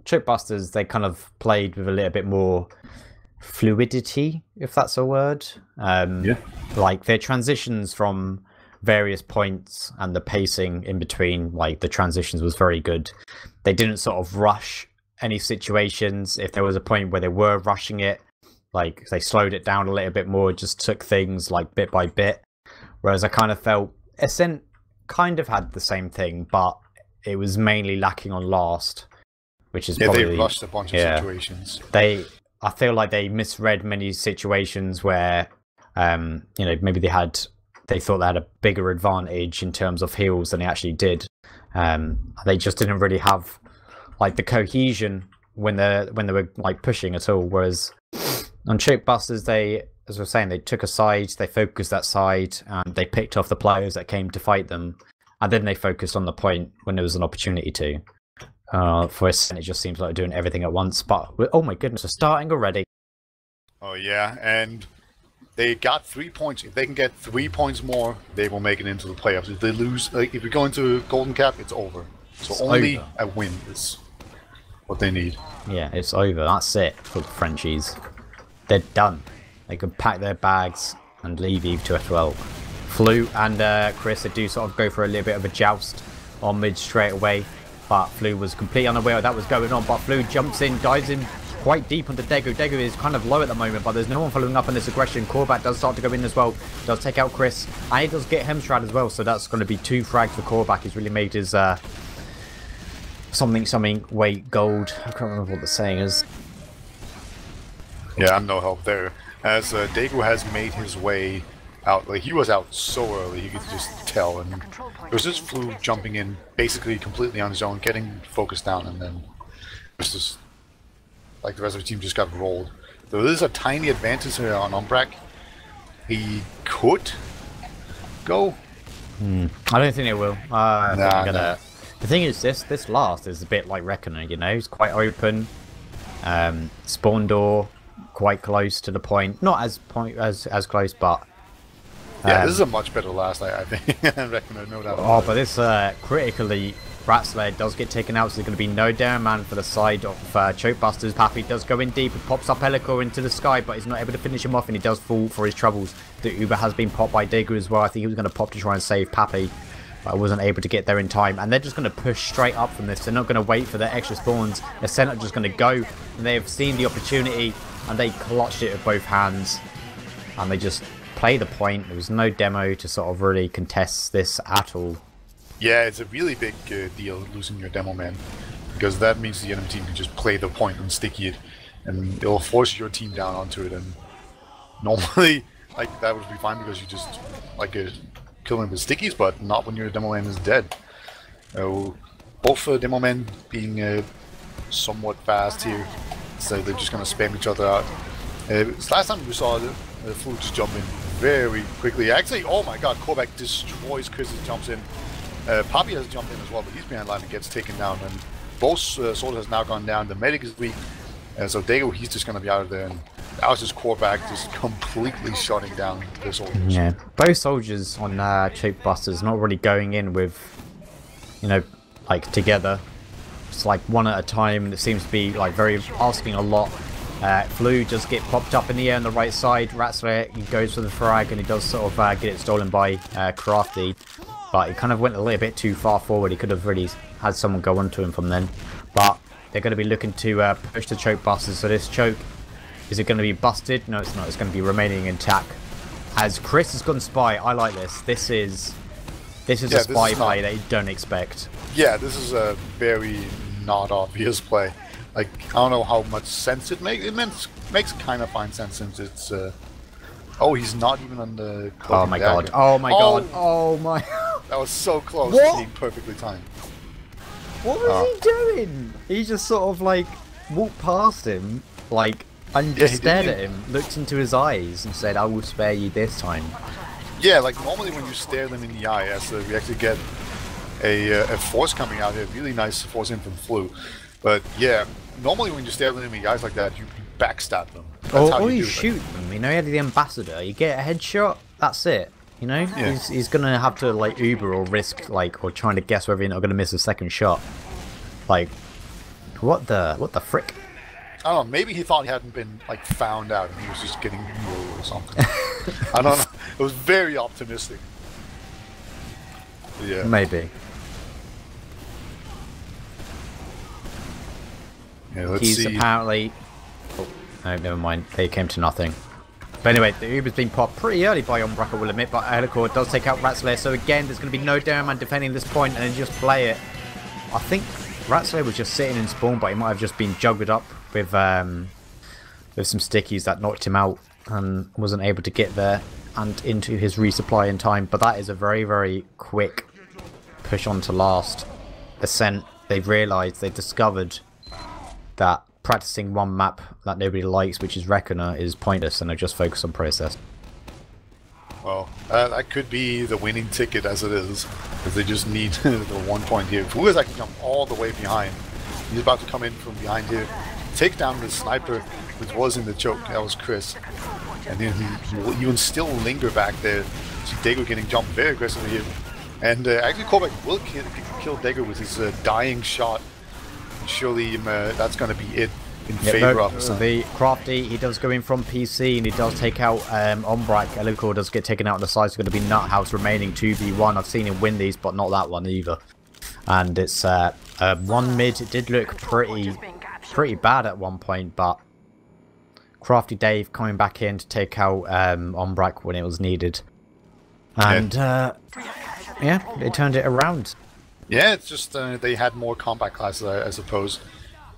Choke Busters, they kind of played with a little bit more fluidity, if that's a word. Yeah. Like their transitions from various points and the pacing in between, like the transitions was very good. They didn't sort of rush any situations. If there was a point where they were rushing it, like they slowed it down a little bit more, just took things like bit by bit. Whereas I kind of felt Ascent kind of had the same thing, but it was mainly lacking on last, which is yeah, probably, they rushed a bunch of situations. I feel like they misread many situations where, you know, maybe they thought they had a bigger advantage in terms of heals than they actually did. They just didn't really have like the cohesion when they were like pushing at all. Whereas on Choke Busters, they, as I was saying, they took a side, they focused that side, and they picked off the players that came to fight them, and then they focused on the point when there was an opportunity to. For Ascent, it just seems like doing everything at once. But oh my goodness, we're starting already. Oh yeah, and they got 3 points. If they can get 3 points more, they will make it into the playoffs. If they lose, like if we go into Golden Cap, it's over. So it's only over. A win is what they need. Yeah, it's over. That's it for the Frenchies. They're done. They can pack their bags and leave ETF2L. Flu and Chris, they do sort of go for a little bit of a joust on mid straight away. But Flu was completely unaware that was going on. But Flu jumps in, dives in quite deep onto Degu. Degu is kind of low at the moment, but there's no one following up on this aggression. Korvac does start to go in as well. Does take out Chris. And he does get Hemshroud as well. So that's going to be 2 frags for Korvac. He's really made his something weight gold. I can't remember what the saying is. Yeah, I'm no help there. As Degu has made his way out, like he was out so early, you could just tell, and it was just Flu jumping in basically completely on his own, getting focused down, and then it was just like the rest of the team just got rolled. So there's a tiny advantage here on Umbrak. He could go. I don't think it will. The thing is, this last is a bit like Reckoner, you know, it's quite open. Spawn door quite close to the point, not as close, but yeah, this is a much better last, I think. Reckoner, no doubt. Oh, but this critically, Ratslayer does get taken out, so there's going to be no down man for the side of Choke Busters. Pappy does go in deep and pops up Helicore into the sky, but he's not able to finish him off, and he does fall for his troubles. The Uber has been popped by Degu as well. I think he was going to pop to try and save Pappy, but I wasn't able to get there in time. And they're just going to push straight up from this. They're not going to wait for the extra spawns. Ascent are just going to go, and they have seen the opportunity, and they clutched it with both hands, and they just play the point. There was no demo to sort of really contest this at all. Yeah, it's a really big deal losing your demo man, because that means the enemy team can just play the point and sticky it, and it'll force your team down onto it. And normally, like that would be fine because you just like kill him with stickies, but not when your demo man is dead. Both demo men being somewhat fast here, so they're just gonna spam each other out. Last time we saw the Flu just jump in very quickly. Actually, oh my god, Korvac destroys Chris as jumps in. Poppy has jumped in as well, but he's behind line and gets taken down. And both soldiers has now gone down. The medic is weak, so Dego, he's just gonna be out of there. And that was just Korvac just completely shutting down the soldiers. Yeah, both soldiers on Choke Busters not really going in with, you know, like together. It's like one at a time, and it seems to be like very asking a lot. Flu does get popped up in the air on the right side. Ratslayer, he goes for the frag, and he does sort of get it stolen by Crafty, but he kind of went a little bit too far forward. He could have really had someone go onto him from then, but they're going to be looking to push the Choke Busters. So this choke, is it going to be busted? No, it's not. It's going to be remaining intact. As Chris has gone spy, I like this. This is a spy play that you don't expect. Yeah, this is a very not obvious play. Like, I don't know how much sense it makes. It makes kind of fine sense since it's... oh, he's not even on the... Oh my god. Oh my god. Oh my... That was so close to being perfectly timed. What was he doing? He just sort of like walked past him, like, and just stared at him, looked into his eyes and said, I will spare you this time. Yeah, like normally when you stare them in the eye, as we actually get a force coming out here, really nice force in from Flu. But yeah, normally when you stare them in the eyes like that, you backstab them. Or you shoot them, you know, you had the ambassador, you get a headshot, that's it. You know, yeah. He's gonna have to like Uber or risk like or trying to guess whether you're not gonna miss a second shot. Like, what the frick? I don't know. Maybe he thought he hadn't been like found out, and he was just getting real or something. I don't know. It was very optimistic. Yeah. Maybe. Yeah, let's see. Apparently. Oh, no, never mind. They came to nothing. But anyway, the Uber's been popped pretty early by Umbrak, I will admit, but Helicore does take out Ratslayer, so again, there's going to be no Downman defending this point, and then just play it. I think Ratslayer was just sitting in spawn, but he might have just been juggled up with some stickies that knocked him out and wasn't able to get there and into his resupply in time. But that is a very, very quick push on to last. Ascent, they've realised, they've discovered that practicing one map that nobody likes, which is Reckoner, is pointless, and they just focus on process. Well, that could be the winning ticket as it is, because they just need the 1 point here. Fu is actually come all the way behind. He's about to come in from behind here, take down the sniper, which was in the choke. That was Chris. And then he will even still linger back there. See Dago getting jumped very aggressively here. And actually Korbek will kill Dago with his dying shot. Surely that's going to be it in favor of Ascent. The Crafty, he does go in from PC and he does take out Ombrak. Elikor does get taken out on the side. It's going to be Nuthouse remaining 2v1. I've seen him win these, but not that one either. And it's one mid. It did look pretty bad at one point, but Crafty Dave coming back in to take out Ombrak when it was needed. And yeah, they turned it around. Yeah, it's just they had more combat classes, I suppose.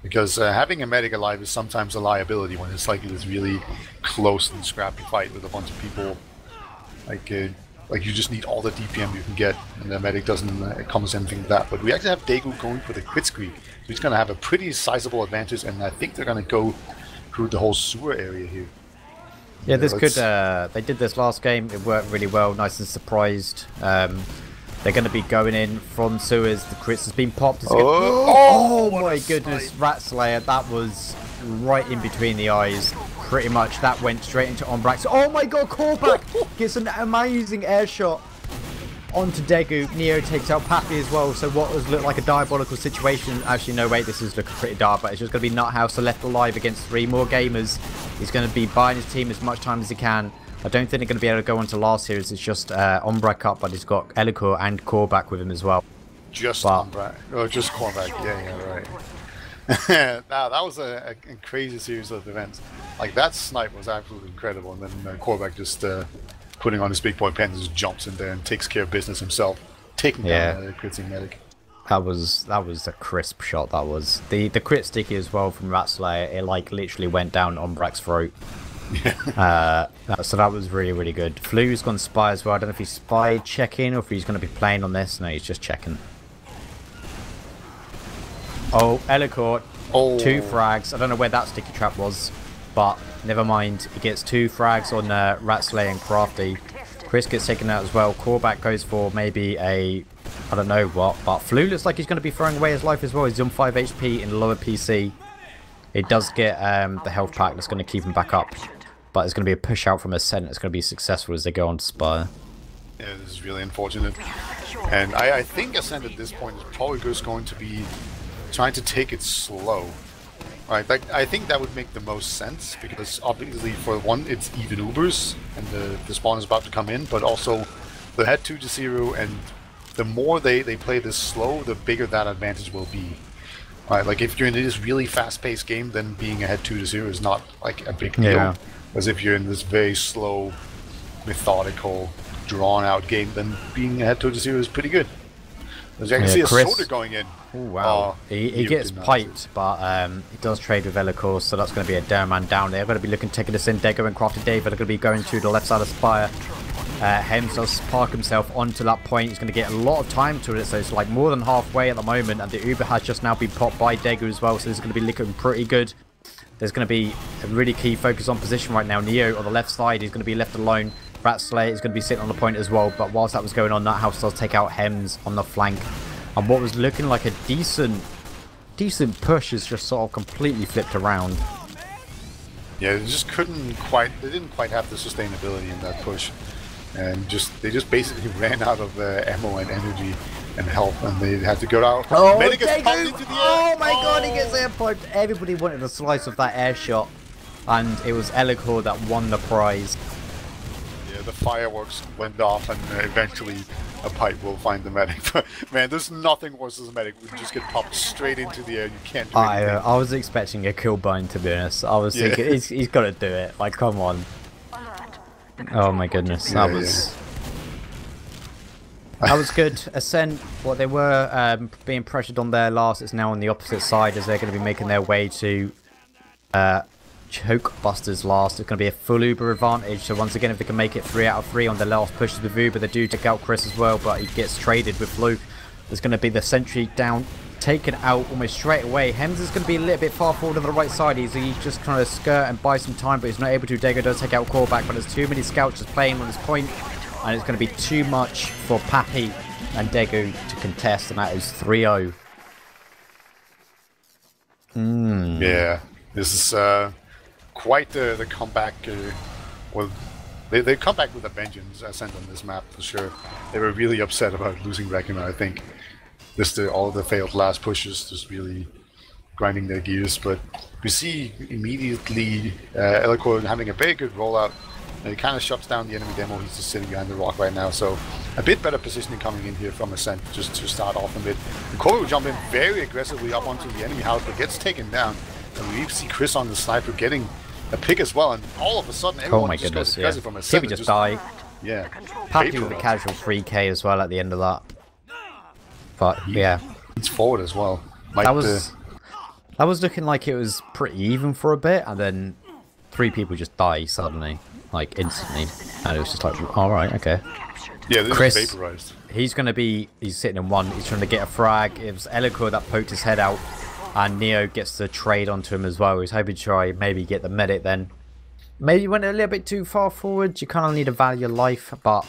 Because having a medic alive is sometimes a liability when it's like this really close and scrappy fight with a bunch of people. Like you just need all the DPM you can get, and the medic doesn't come as anything like that. But we actually have Daegu going for the crit screen, so he's going to have a pretty sizable advantage, and I think they're going to go through the whole sewer area here. Yeah, this could. They did this last game. It worked really well. Nice and surprised. They're going to be going in from sewers. The crits has been popped. Oh my goodness, Ratslayer. That was right in between the eyes. Pretty much that went straight into Ombrak. Oh my god, callback! Gets an amazing air shot onto Daegu. Neo takes out Pappy as well. So what was looked like a diabolical situation. Actually, no, wait, this is looking pretty dark, but it's just going to be Nuthouse left alive against 3 more gamers. He's going to be buying his team as much time as he can. I don't think they're going to be able to go on to last series. It's just Ombrak up, but he's got Elikor and Korbak with him as well. Just Ombrak. Oh, just Korbak. Yeah, right. Now, that was a crazy series of events. Like, that snipe was absolutely incredible, and then Korbak just putting on his big boy pen, just jumps in there and takes care of business himself, taking down the crit medic. That was a crisp shot. That was the crit sticky as well from Ratslayer. It like literally went down Ombrak's throat. So that was really, really good. Flu's gone spy as well. I don't know if he's spy checking or if he's going to be playing on this. No, he's just checking. Oh, Elikor, 2 frags. I don't know where that sticky trap was, but never mind. He gets 2 frags on Ratslayer and Crafty. Chris gets taken out as well. Korbak goes for maybe a, I don't know what, but Flu looks like he's going to be throwing away his life as well. He's on 5 HP in lower PC. He does get the health pack that's going to keep him back up. But it's going to be a push out from Ascent. It's going to be successful as they go on to Spire. Yeah, this is really unfortunate. And I think Ascent at this point is probably just going to be trying to take it slow. Right, like, I think that would make the most sense, because obviously for one, it's even Ubers, and the spawn is about to come in, but also they head 2-0, and the more they play this slow, the bigger that advantage will be. Right, like if you're in this really fast-paced game, then being ahead 2-0 is not like a big deal. Yeah. As if you're in this very slow, methodical, drawn-out game, then being ahead 2-0 is pretty good. There's actually a soda going in. Oh wow. He gets piped, but he does trade with Elikor, so that's going to be a down man down there. They're going to be looking to take this in. Dego and Crafty Dave are going to be going to the left side of Spire. Hems does park himself onto that point. He's going to get a lot of time to it, so it's like more than halfway at the moment, and the Uber has just now been popped by Dego as well, so this is going to be looking pretty good. There's going to be a really key focus on position right now. Neo on the left side, he's going to be left alone. Ratslayer is going to be sitting on the point as well, but whilst that was going on, Nuthouse does take out Hems on the flank. And what was looking like a decent push is just sort of completely flipped around. Yeah, they just couldn't quite, they didn't quite have the sustainability in that push. And they just basically ran out of ammo and energy and health, and they had to go out. Oh, Medic gets pumped into the air. Oh my god, he gets air piped. Everybody wanted a slice of that air shot, and it was Elikor that won the prize. Yeah, the fireworks went off, and eventually a pipe will find the medic. But man, there's nothing worse as a medic. We just get popped straight into the air. You can't do anything. I was expecting a kill bind, to be honest. I was thinking he's got to do it. Like, come on. Oh my goodness, that was. That was good. Ascent, what they were being pressured on there last, it's now on the opposite side as they're going to be making their way to choke Busters last. It's going to be a full Uber advantage. So once again, if they can make it 3 out of 3 on the last pushes with Uber, they do take out Chris as well, but he gets traded with Flu. There's going to be the sentry down, taken out almost straight away. Hems is going to be a little bit far forward on the right side. He's just trying to skirt and buy some time, but he's not able to. Dago does take out callback, but there's too many scouts just playing on this point, and it's going to be too much for Pappy and Dago to contest, and that is 3-0. Yeah, this is quite the comeback. Well, they come back with a vengeance, Ascent, on this map for sure. They were really upset about losing Reckoner, I think. Just all the failed last pushes, just really grinding their gears. But we see immediately Elikor having a very good rollout. He kind of shuts down the enemy demo. He's just sitting behind the rock right now. So a bit better positioning coming in here from Ascent just to start off a bit. And Corey will jump in very aggressively up onto the enemy house, but gets taken down. And we see Chris on the sniper getting a pick as well. And all of a sudden, everyone just goes aggressive from Ascent. He just die. Yeah. Pappy with a casual 3k as well at the end of that. But yeah, it's forward as well. Like that was looking like it was pretty even for a bit, and then 3 people just die suddenly, like instantly, and it was just like, all right, okay. Yeah, this Chris, is vaporized. He's sitting in 1. He's trying to get a frag. It was Elikor that poked his head out, and Neo gets the trade onto him as well. He's hoping to try maybe get the medic then. Maybe went a little bit too far forward. You kind of need to value your life, but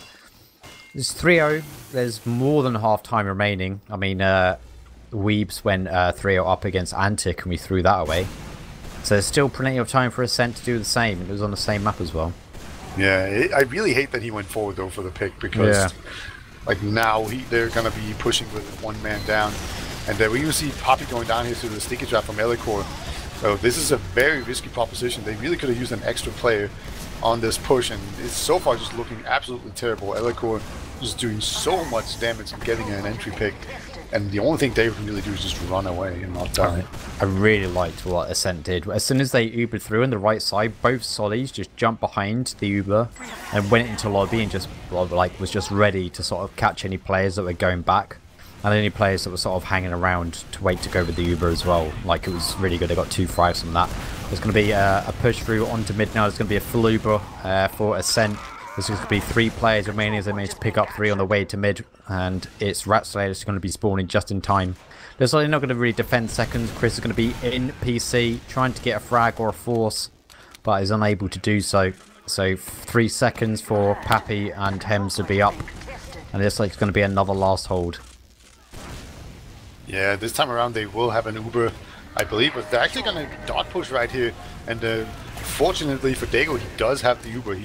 it's 3-0. There's more than half time remaining. I mean, Weebs went 3-0 up against Antic, and we threw that away. So there's still plenty of time for Ascent to do the same. It was on the same map as well. Yeah, I really hate that he went forward though for the pick, because like now they're gonna be pushing with 1 man down, and we even see Poppy going down here through the sticky trap from Elikor. So this is a very risky proposition. They really could have used an extra player on this push, and it's so far just looking absolutely terrible. Elikor is doing so much damage and getting an entry pick, and the only thing they can really do is just run away and not die. I really liked what Ascent did. As soon as they Ubered through on the right side, both Sollies just jumped behind the Uber and went into lobby and just was just ready to sort of catch any players that were going back, and any players that were sort of hanging around to wait to go with the Uber as well. Like, it was really good. They got 2 frags from that. There's going to be a push through onto mid now. There's going to be a full Uber for Ascent. There's going to be 3 players remaining as they manage to pick up 3 on the way to mid, and it's Ratslayer that's going to be spawning just in time. They're certainly not going to really defend seconds. Chris is going to be in PC trying to get a frag or a force, but is unable to do so. So 3 seconds for Pappy and Hems to be up, and it looks like it's going to be another last hold. Yeah, this time around they will have an Uber, I believe, but they're actually going to dot push right here, and fortunately for Dago, he does have the Uber.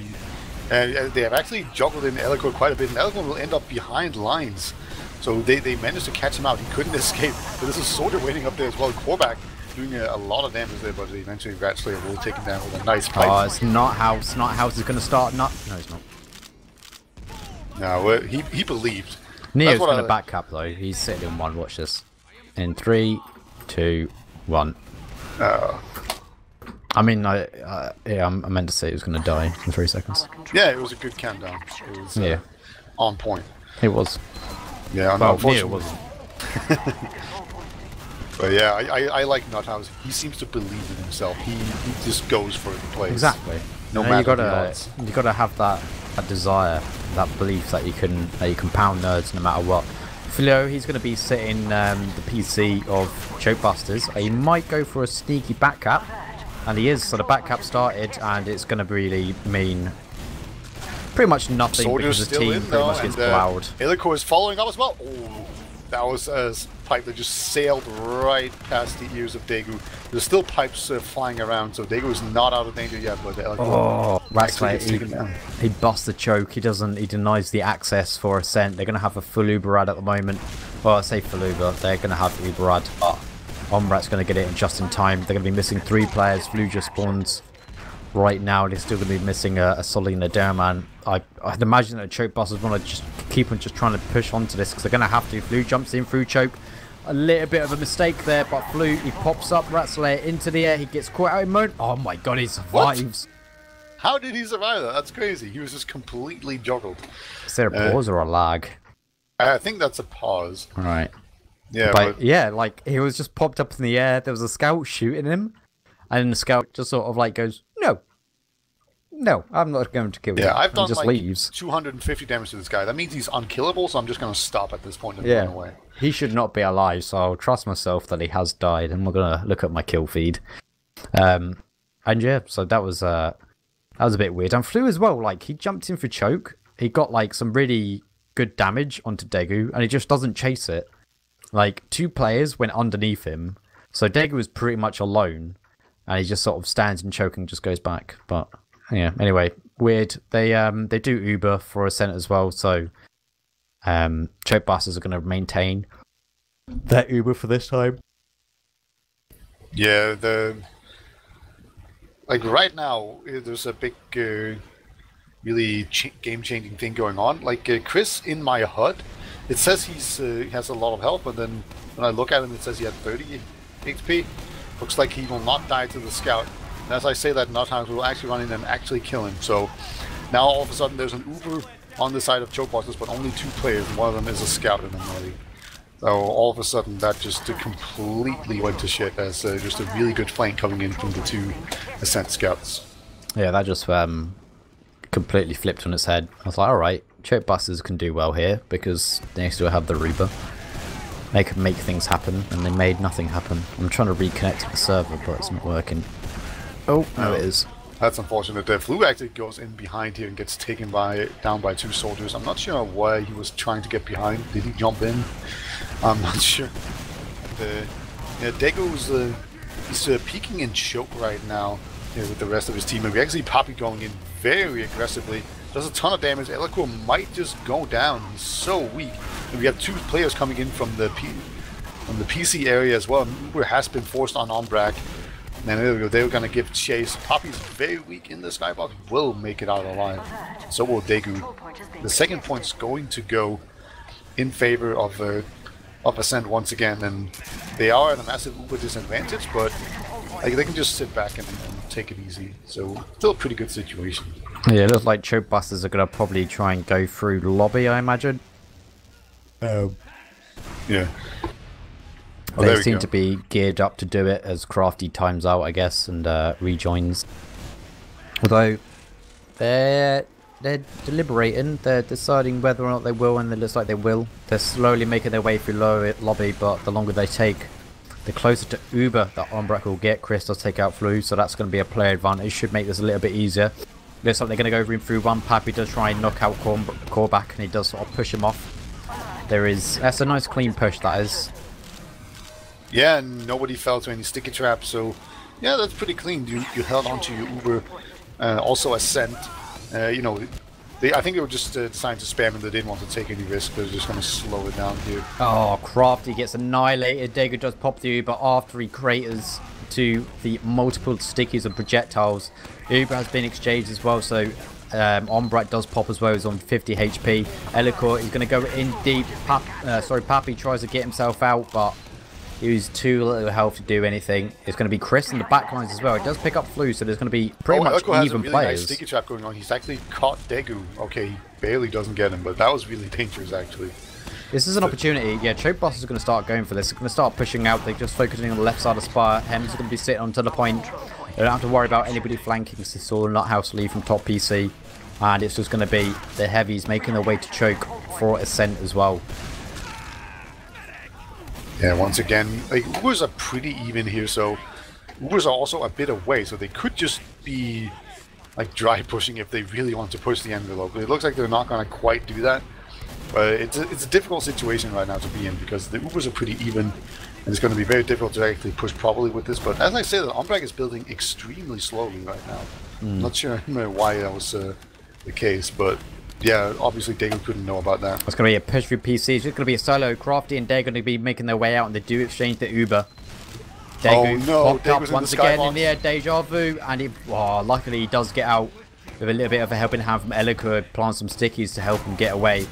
They have actually juggled in Elikor quite a bit, and Elikor will end up behind lines. So they managed to catch him out. He couldn't escape. But this is sort of waiting up there as well. Corback doing a lot of damage there, but eventually Ratslayer will take him down with a nice pipe. Oh, it's not House. Not House is going to start. No, he's not. No, he believed. Neo's going to back up though. He's sitting in 1. Watch this. In 3, 2, 1. I mean, yeah, I meant to say he was going to die in 3 seconds. Yeah, it was a good countdown. It was on point. It was. Yeah, well, Neo wasn't. But yeah, I like Nuthouse. He seems to believe in himself. He just goes for the plays. Exactly. No matter the odds. You gotta have that desire, that belief that you can pound nerds no matter what. Philo, he's going to be sitting the PC of Choke Busters. He might go for a sneaky back cap, and he is. So the back cap started, and it's going to really mean pretty much nothing because the team pretty much gets plowed. Elikor is following up as well. Oh, that was a pipe that just sailed right past the ears of Daegu. There's still pipes flying around, so Daegu is not out of danger yet. But Elikor he busts the choke. He denies the access for Ascent. They're going to have a full Uberad at the moment. Well, I say full Uber. They're going to have Uberad. Ombrat's going to get it in just in time. They're going to be missing 3 players. Flu just spawns right now. They're still going to be missing a Solly and a Dareman. I'd imagine that Choke Busters want to just keep on just trying to push onto this because they're going to have to. Flu jumps in through Choke. A little bit of a mistake there, but Flu, he pops up Ratslayer into the air. He gets caught out in mode. Oh my god, he survives. What? How did he survive that? That's crazy. He was just completely juggled. Is there a pause or a lag? I think that's a pause. Right. Yeah, But yeah, like he was just popped up in the air. There was a scout shooting him, and the scout just sort of like goes, "No, no, I'm not going to kill you," yeah, I've and done just like leaves. 250 damage to this guy. That means he's unkillable, so I'm just gonna stop at this point and run Yeah, away. he should not be alive. So I'll trust myself that he has died, and we're gonna look at my kill feed. And yeah, so that was a bit weird. And Flu as well. Like he jumped in for choke. He got like some really good damage onto Daegu, and he just doesn't chase it. Like, 2 players went underneath him, so Daegu was pretty much alone, and he just sort of stands and choking and just goes back. But, yeah, anyway, weird. They do Uber for Ascent as well, so Choke Busters are going to maintain their Uber for this time. Yeah, like right now, there's a big, really game-changing thing going on. Like Chris in my HUD, it says he has a lot of health, but then when I look at him, it says he had 30 HP. Looks like he will not die to the scout. And as I say that, Nuthouse will actually run in and actually kill him. So now all of a sudden there's an Uber on the side of Chokebusters, but only 2 players, and one of them is a scout in the melee. So all of a sudden that just completely went to shit as just a really good flank coming in from the 2 Ascent scouts. Yeah, that just completely flipped on its head. I was like, alright, Choke Busters can do well here because they still have the Uber. They can make things happen, and they made nothing happen. I'm trying to reconnect to the server, but it's not working. Oh, no, it is. That's unfortunate. The Flu actually goes in behind here and gets taken down by 2 soldiers. I'm not sure why he was trying to get behind. Did he jump in? I'm not sure. Daegu's he's peeking in choke right now with the rest of his team. And we actually Poppy going in very aggressively. Does a ton of damage. Eloquo might just go down. He's so weak. And we have 2 players coming in from the PC area as well. Uber has been forced on Ombrak. And there we go. They were going to give chase. Poppy's very weak in the skybox. Will make it out alive. So will Daegu. The second point's going to go in favor of Ascent once again. And they are at a massive Uber disadvantage, but like, they can just sit back and take it easy. So still a pretty good situation. Yeah, it looks like Choke Busters are going to probably try and go through the lobby, I imagine. Yeah. They seem to be geared up to do it as Crafty times out, I guess, and rejoins. Although they're deliberating, they're deciding whether or not they will, and it looks like they will. They're slowly making their way through lobby, but the longer they take, the closer to Uber that Ombrak will get. Chris does take out Flu, so that's going to be a player advantage. Should make this a little bit easier. Looks like they're going to go through one. Pappy does try and knock out Core back, and he does sort of push him off. That's a nice clean push, that is. Yeah, and nobody fell to any sticky traps, so yeah, that's pretty clean. You held onto your Uber, also Ascent. You know, I think they were just deciding to spam and they didn't want to take any risk. They're just going to slow it down here. Oh, Crafty gets annihilated. Daegu does pop the Uber after he craters to the multiple stickies and projectiles. Uber has been exchanged as well, so Ombrak does pop as well. He's on 50 HP. Elicor is going to go in deep. Pappy tries to get himself out, but he was too little health to do anything. It's going to be Chris in the backlines as well. He does pick up Flu, so there's going to be pretty much Elicor has even a really players. Nice sticky trap going on. He's actually caught Daegu. Okay, he barely doesn't get him, but that was really dangerous actually. This is an opportunity. Yeah, Choke Busters are going to start going for this. They're going to start pushing out. They're just focusing on the left side of Spire. Hems are going to be sitting onto the point. They don't have to worry about anybody flanking. This is all Nuthouse lead from top PC. And it's just going to be the heavies making their way to Choke for Ascent as well. Yeah, once again, like, Ubers are pretty even here, so Ubers are also a bit away, so they could just be like dry pushing if they really want to push the envelope. But it looks like they're not going to quite do that. But it's a difficult situation right now to be in because the Ubers are pretty even, and it's going to be very difficult to actually push properly with this. But as I said, Ombrak is building extremely slowly right now. I'm not sure why that was the case, but yeah, obviously Daegu couldn't know about that. It's going to be a push through PC. It's just going to be a solo. Crafty and Daegu going to be making their way out, and they do exchange the Uber. Daegu popped up once again in the air, deja vu, and luckily he does get out with a little bit of a helping hand from Elicor, plant some stickies to help him get away.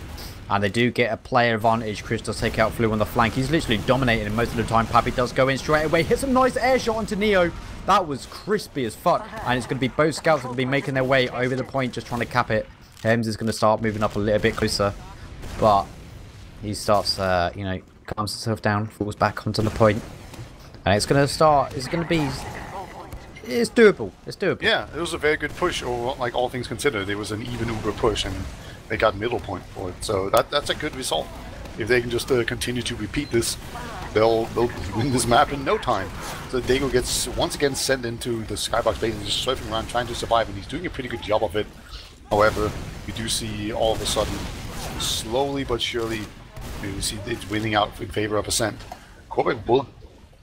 And they do get a player advantage. Chris does take out Flu on the flank. He's literally dominating him most of the time. Pappy does go in straight away. Hits a nice air shot onto Neo. That was crispy as fuck. And it's going to be both scouts that will be making their way over the point, just trying to cap it. Hems is going to start moving up a little bit closer. But he starts, you know, calms himself down, falls back onto the point, and it's gonna start. It's gonna be. It's doable. It's doable. Yeah, it was a very good push. Or like all things considered, it was an even Uber push, and they got middle point for it. So that's a good result. If they can just continue to repeat this, they'll win this map in no time. So Dago gets once again sent into the skybox base and just surfing around trying to survive, and he's doing a pretty good job of it. However, we do see all of a sudden, slowly but surely, we see it's winning out in favor of Ascent. Korvac will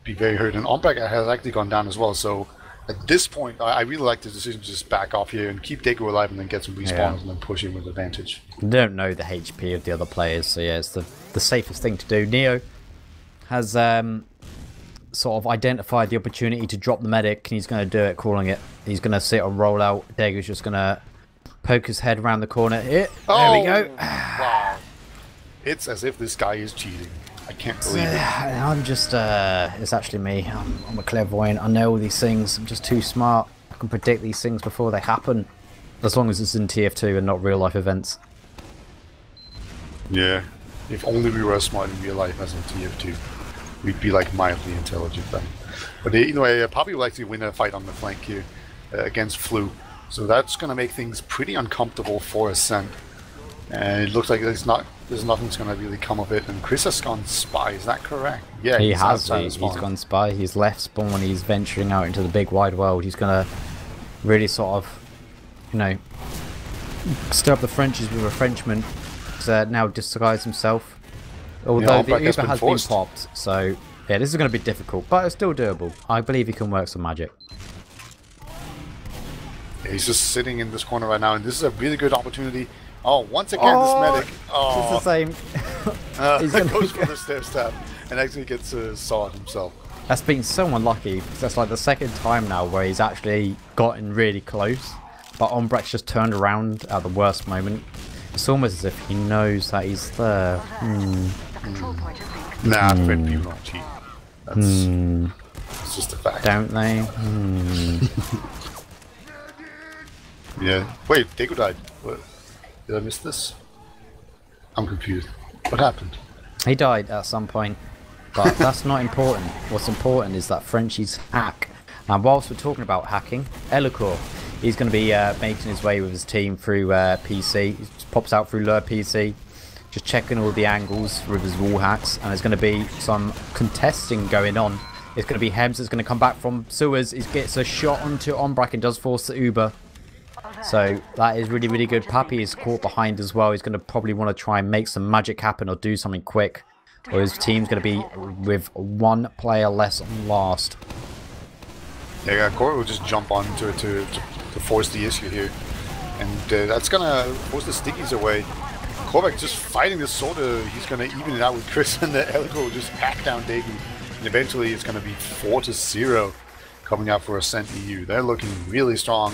be very hurt, and Ombrak has actually gone down as well. So at this point, I really like the decision to just back off here and keep Dago alive, and then get some respawns and then push him with advantage. They don't know the HP of the other players, so yeah, it's the safest thing to do. Neo has sort of identified the opportunity to drop the medic, and he's going to do it, calling it. He's going to sit on rollout. Dago's just going to poke his head around the corner. There we go. Wow. It's as if this guy is cheating. I can't believe it. I'm just, it's actually me. I'm a clairvoyant. I know all these things. I'm just too smart. I can predict these things before they happen. As long as it's in TF2 and not real life events. Yeah. If only we were as smart in real life as in TF2. We'd be like mildly intelligent then. But either way, Poppy would like to win a fight on the flank here against Flu. So that's going to make things pretty uncomfortable for Ascent. And it looks like there's nothing's going to really come of it. And Chris has gone spy, is that correct? Yeah, he has. He's gone spy. He's left spawn. He's venturing out into the big wide world. He's going to really sort of, you know, stir up the Frenchies with a Frenchman. He's now disguised himself. Although the Uber has been popped. So, yeah, this is going to be difficult. But it's still doable. I believe he can work some magic. Yeah, he's just sitting in this corner right now. And this is a really good opportunity. Oh, once again, this medic. Oh, it's the same. He's goes for the stair stab and actually gets sawed himself. That's been so unlucky because that's like the second time now where he's actually gotten really close, but Ombrak's just turned around at the worst moment. It's almost as if he knows that he's there. Nah, friend, people don't cheat. It's just a fact. Don't they? Yeah. Wait, Dago died. What? Did I miss this? I'm confused. What happened? He died at some point, but that's not important. What's important is that Frenchie's hack. And whilst we're talking about hacking, Elocore, he's going to be making his way with his team through PC. He just pops out through lower PC, just checking all the angles with his wall hacks, and there's going to be some contesting going on. It's going to be Hems that's going to come back from sewers. He gets a shot onto Ombrak and does force the Uber. So that is really, really good. Pappy is caught behind as well. He's going to probably want to try and make some magic happen or do something quick. Or his team's going to be with one player less on last. Yeah, Corey will just jump onto it to force the issue here. And that's going to force the stickies away. Korvac just fighting this sort of, he's going to even it out with Chris, and the Elocore will just hack down Dago. And eventually it's going to be 4-0 coming out for Ascent.EU. They're looking really strong.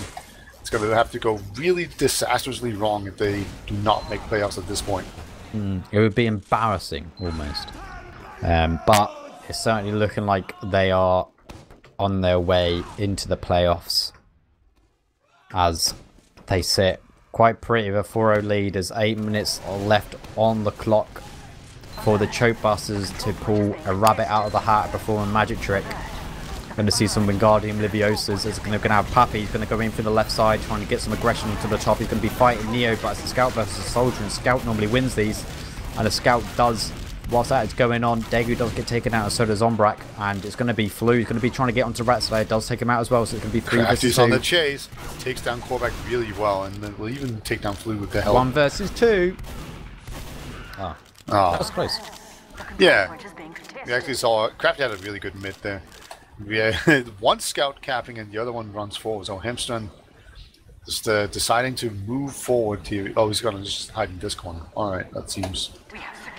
It's going to have to go really disastrously wrong if they do not make playoffs at this point. It would be embarrassing, almost. But it's certainly looking like they are on their way into the playoffs as they sit quite pretty with a 4-0 lead. There's 8 minutes left on the clock for the Choke Busters to pull a rabbit out of the hat, perform a magic trick. Going to see some Wingardium Leviosa's. It's going to have Pappy. He's going to go in for the left side, trying to get some aggression to the top. He's going to be fighting Neo, but it's a Scout versus a Soldier, and Scout normally wins these. And a Scout does, whilst that is going on, Dago does get taken out, and so does Ombrak. And it's going to be Flu. He's going to be trying to get onto Ratslayer. Does take him out as well, so it's going to be 3 versus 2. On the chase, takes down Korvac really well, and then will even take down Flu with the help. 1 versus 2. Oh, that was close. Yeah, we actually saw Crafty had a really good mid there. Yeah, one scout capping and the other one runs forward. So Hemstron just deciding to move forward here. Oh, he's gonna just hide in this corner. All right, that seems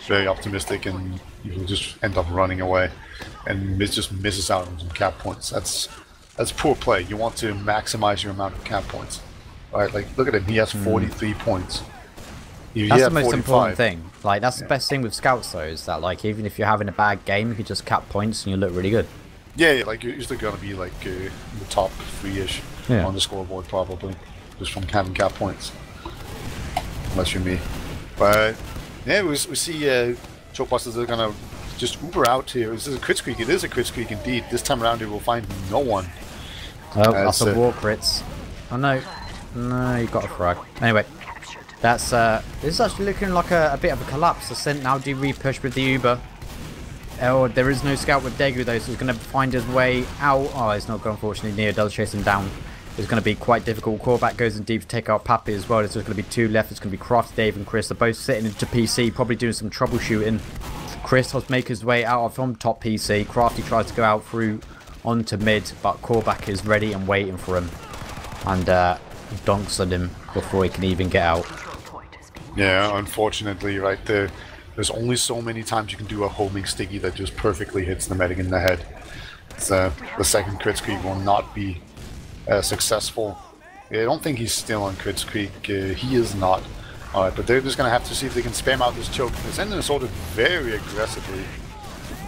very optimistic, and he will just end up running away and just misses out on some cap points. That's poor play. You want to maximize your amount of cap points. All right, like look at him. He has 43 points. That's the most important thing. Like that's the best thing with scouts though, is that like even if you're having a bad game, you can just cap points and you look really good. Yeah, like you're still gonna be like the top 3-ish on the scoreboard probably, just from having cap points. Unless you're me. But yeah, we see Choke Busters are gonna just Uber out here. Is this a crit squeak? It is a crit squeak indeed. This time around, it will find no one. Oh, that's a war crits. Oh no, no, you got a frag. Anyway, that's this is actually looking like a bit of a collapse. Ascent now do repush with the Uber. Oh, there is no scout with Degu though, so he's going to find his way out. Oh, he's not good, unfortunately. Neo does chase him down. It's going to be quite difficult. Callback goes in deep to take out Pappy as well. There's just going to be two left. It's going to be Crafty Dave and Chris. They're both sitting into PC, probably doing some troubleshooting. Chris has make his way out from top PC. Crafty tries to go out through onto mid, but Callback is ready and waiting for him. And donks on him before he can even get out. Yeah, unfortunately, right there. There's only so many times you can do a homing sticky that just perfectly hits the medic in the head. So the second crit squeak will not be successful. I don't think he's still on crit squeak. He is not. Alright, but they're just going to have to see if they can spam out this choke. They're sending us ordered very aggressively.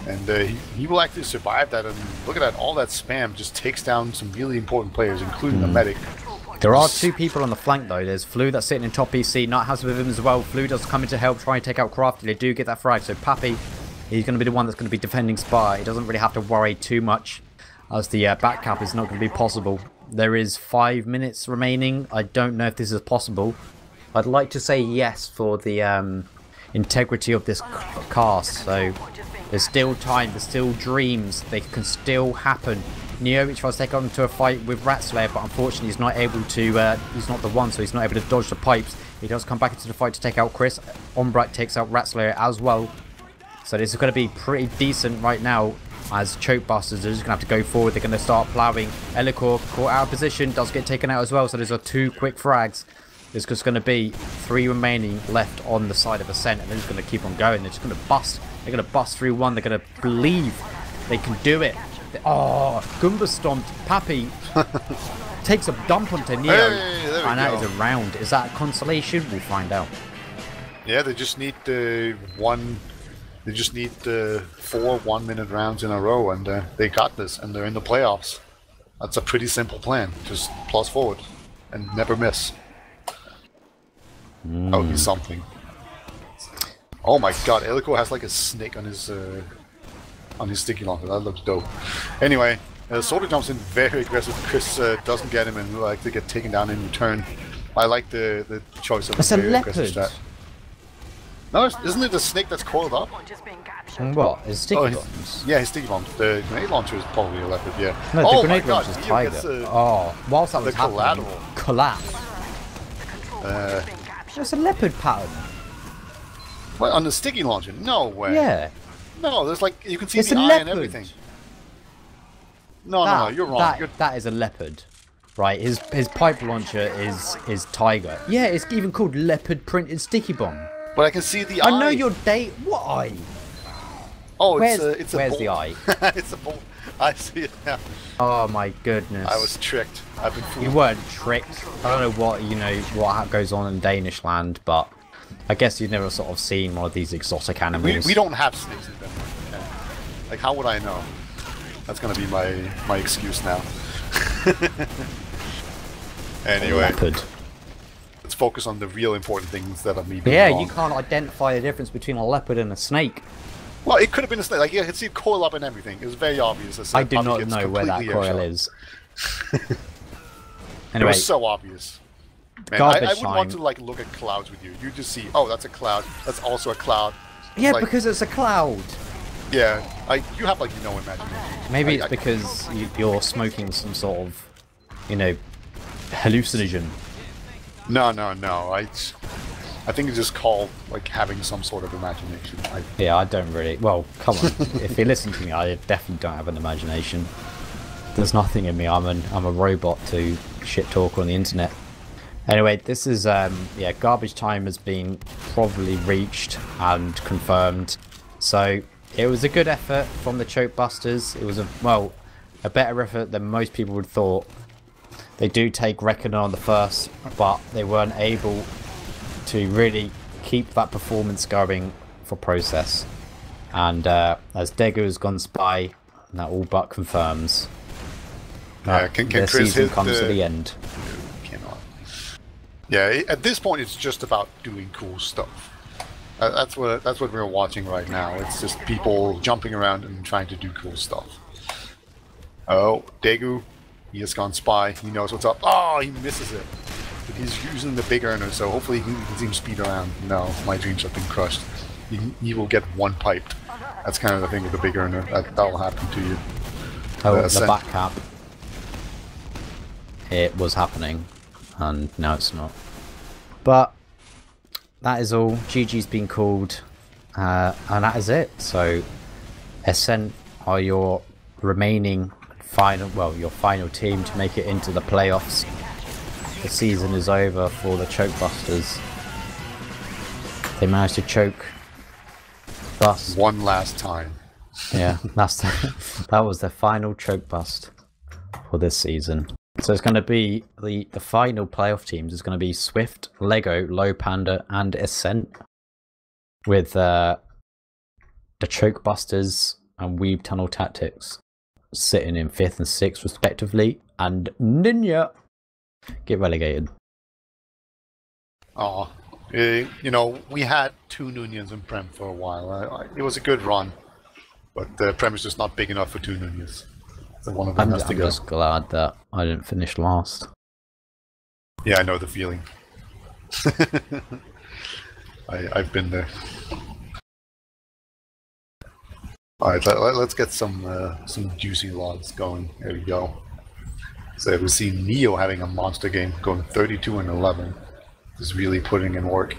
And he will actually survive that. And look at that, all that spam just takes down some really important players, including the medic. There are two people on the flank though. There's Flu that's sitting in top PC. Nut has with him as well. Flu does come in to help try and take out Crafty. They do get that frag. So Pappy, he's going to be the one that's going to be defending Spy. He doesn't really have to worry too much as the back cap is not going to be possible. There is 5 minutes remaining. I don't know if this is possible. I'd like to say yes for the integrity of this cast. So there's still time. There's still dreams. They can still happen. Neo tries to take on to a fight with Ratslayer, but unfortunately he's not able to, he's not the one, so he's not able to dodge the pipes. He does come back into the fight to take out Chris. Ombrak takes out Ratslayer as well. So this is going to be pretty decent right now, as Choke Busters are just going to have to go forward. They're going to start ploughing. Elikor caught out of position, does get taken out as well, so there's 2 quick frags. There's just going to be 3 remaining left on the side of Ascent, and they're just going to keep on going. They're just going to bust. They're going to bust through one. They're going to believe they can do it. Oh, Goomba stomped. Pappy takes a dump onto Neo, and that is a round. Is that a consolation? We'll find out. Yeah, they just need the 4 1-minute rounds in a row, and they got this, and they're in the playoffs. That's a pretty simple plan. Just plus forward and never miss. Oh, he's something. Oh my God, Elikor has like a snake on his sticky launcher. That looks dope. Anyway, Soldier jumps in very aggressive. Chris doesn't get him and like to get taken down in return. I like the choice of a leopard. Strat. No, isn't it the snake that's coiled up? What? His sticky bombs? Yeah, his sticky bombs. The grenade launcher is probably a leopard, yeah. No, the grenade launcher is Tiger. Whilst that was happening, collapse. It's a leopard pattern. What, on the sticky launcher? No way. Yeah. No, there's like, you can see it's the a eye leopard. and everything. No, you're wrong. That is a leopard. Right, his pipe launcher is Tiger. Yeah, it's even called leopard printed sticky bomb. But I can see the eye. I know your date. What eye? Oh, it's a where's bolt. the eye? It's a bolt. I see it now. Oh my goodness. I was tricked. I've been fooled. You weren't tricked. I don't know what goes on in Danish land, but I guess you've never sort of seen one of these exotic animals. We don't have snakes in Denmark. Yeah. Like, how would I know? That's gonna be my excuse now. Anyway, leopard. Let's focus on the real important things instead of me. Yeah, wrong. you can't identify the difference between a leopard and a snake. Well, it could have been a snake. Like, you could see it coil up and everything. It was very obvious. I do not know where that coil is. It Anyway, was so obvious. Man, I wouldn't want to like look at clouds with you. You just see, oh, that's a cloud. That's also a cloud. Yeah, like, because it's a cloud. Yeah, you have like no imagination. Maybe it's because you're smoking some sort of, hallucinogen. No. I think it's just called like having some sort of imagination. Yeah, I don't really. Well, come on. If you listen to me, I definitely don't have an imagination. There's nothing in me. I'm a robot to shit talk on the internet. Anyway, this is garbage time has been probably reached and confirmed. So it was a good effort from the Choke Busters. It was a better effort than most people would have thought. They do take Reckoner on the first, but they weren't able to really keep that performance going for Process. And as Degu has gone Spy, that all but confirms that can the Chris season hit comes to the end. Cannot. Yeah, at this point it's just about doing cool stuff. That's what we're watching right now. It's just people jumping around and trying to do cool stuff. Oh, Daegu, he has gone spy. He knows what's up. Oh, he misses it. But he's using the big earner, so hopefully he can see him speed around. No, my dreams have been crushed. He will get one piped. That's kind of the thing with the big earner. That'll happen to you. Oh, the back cap. It was happening, and now it's not. But that is all. GG's been called, and that is it. So, Ascent are your remaining your final team to make it into the playoffs. The season is over for the Choke Busters. They managed to choke Bust one last time. Yeah, that was their final choke bust for this season. So it's going to be the final playoff teams is going to be Swift, Lego, Low Panda, and Ascent, with the Choke Busters and Weave Tunnel Tactics sitting in 5th and 6th respectively, and Ninja get relegated. Oh, you know, we had 2 Nunians in Prem for a while. It was a good run, but the Prem is just not big enough for 2 Nunians. So one of them has to go. I'm just glad that I didn't finish last. Yeah, I know the feeling. I've been there. Alright, let's get some juicy logs going. There we go. So we see Neo having a monster game, going 32-11. Just really putting in work.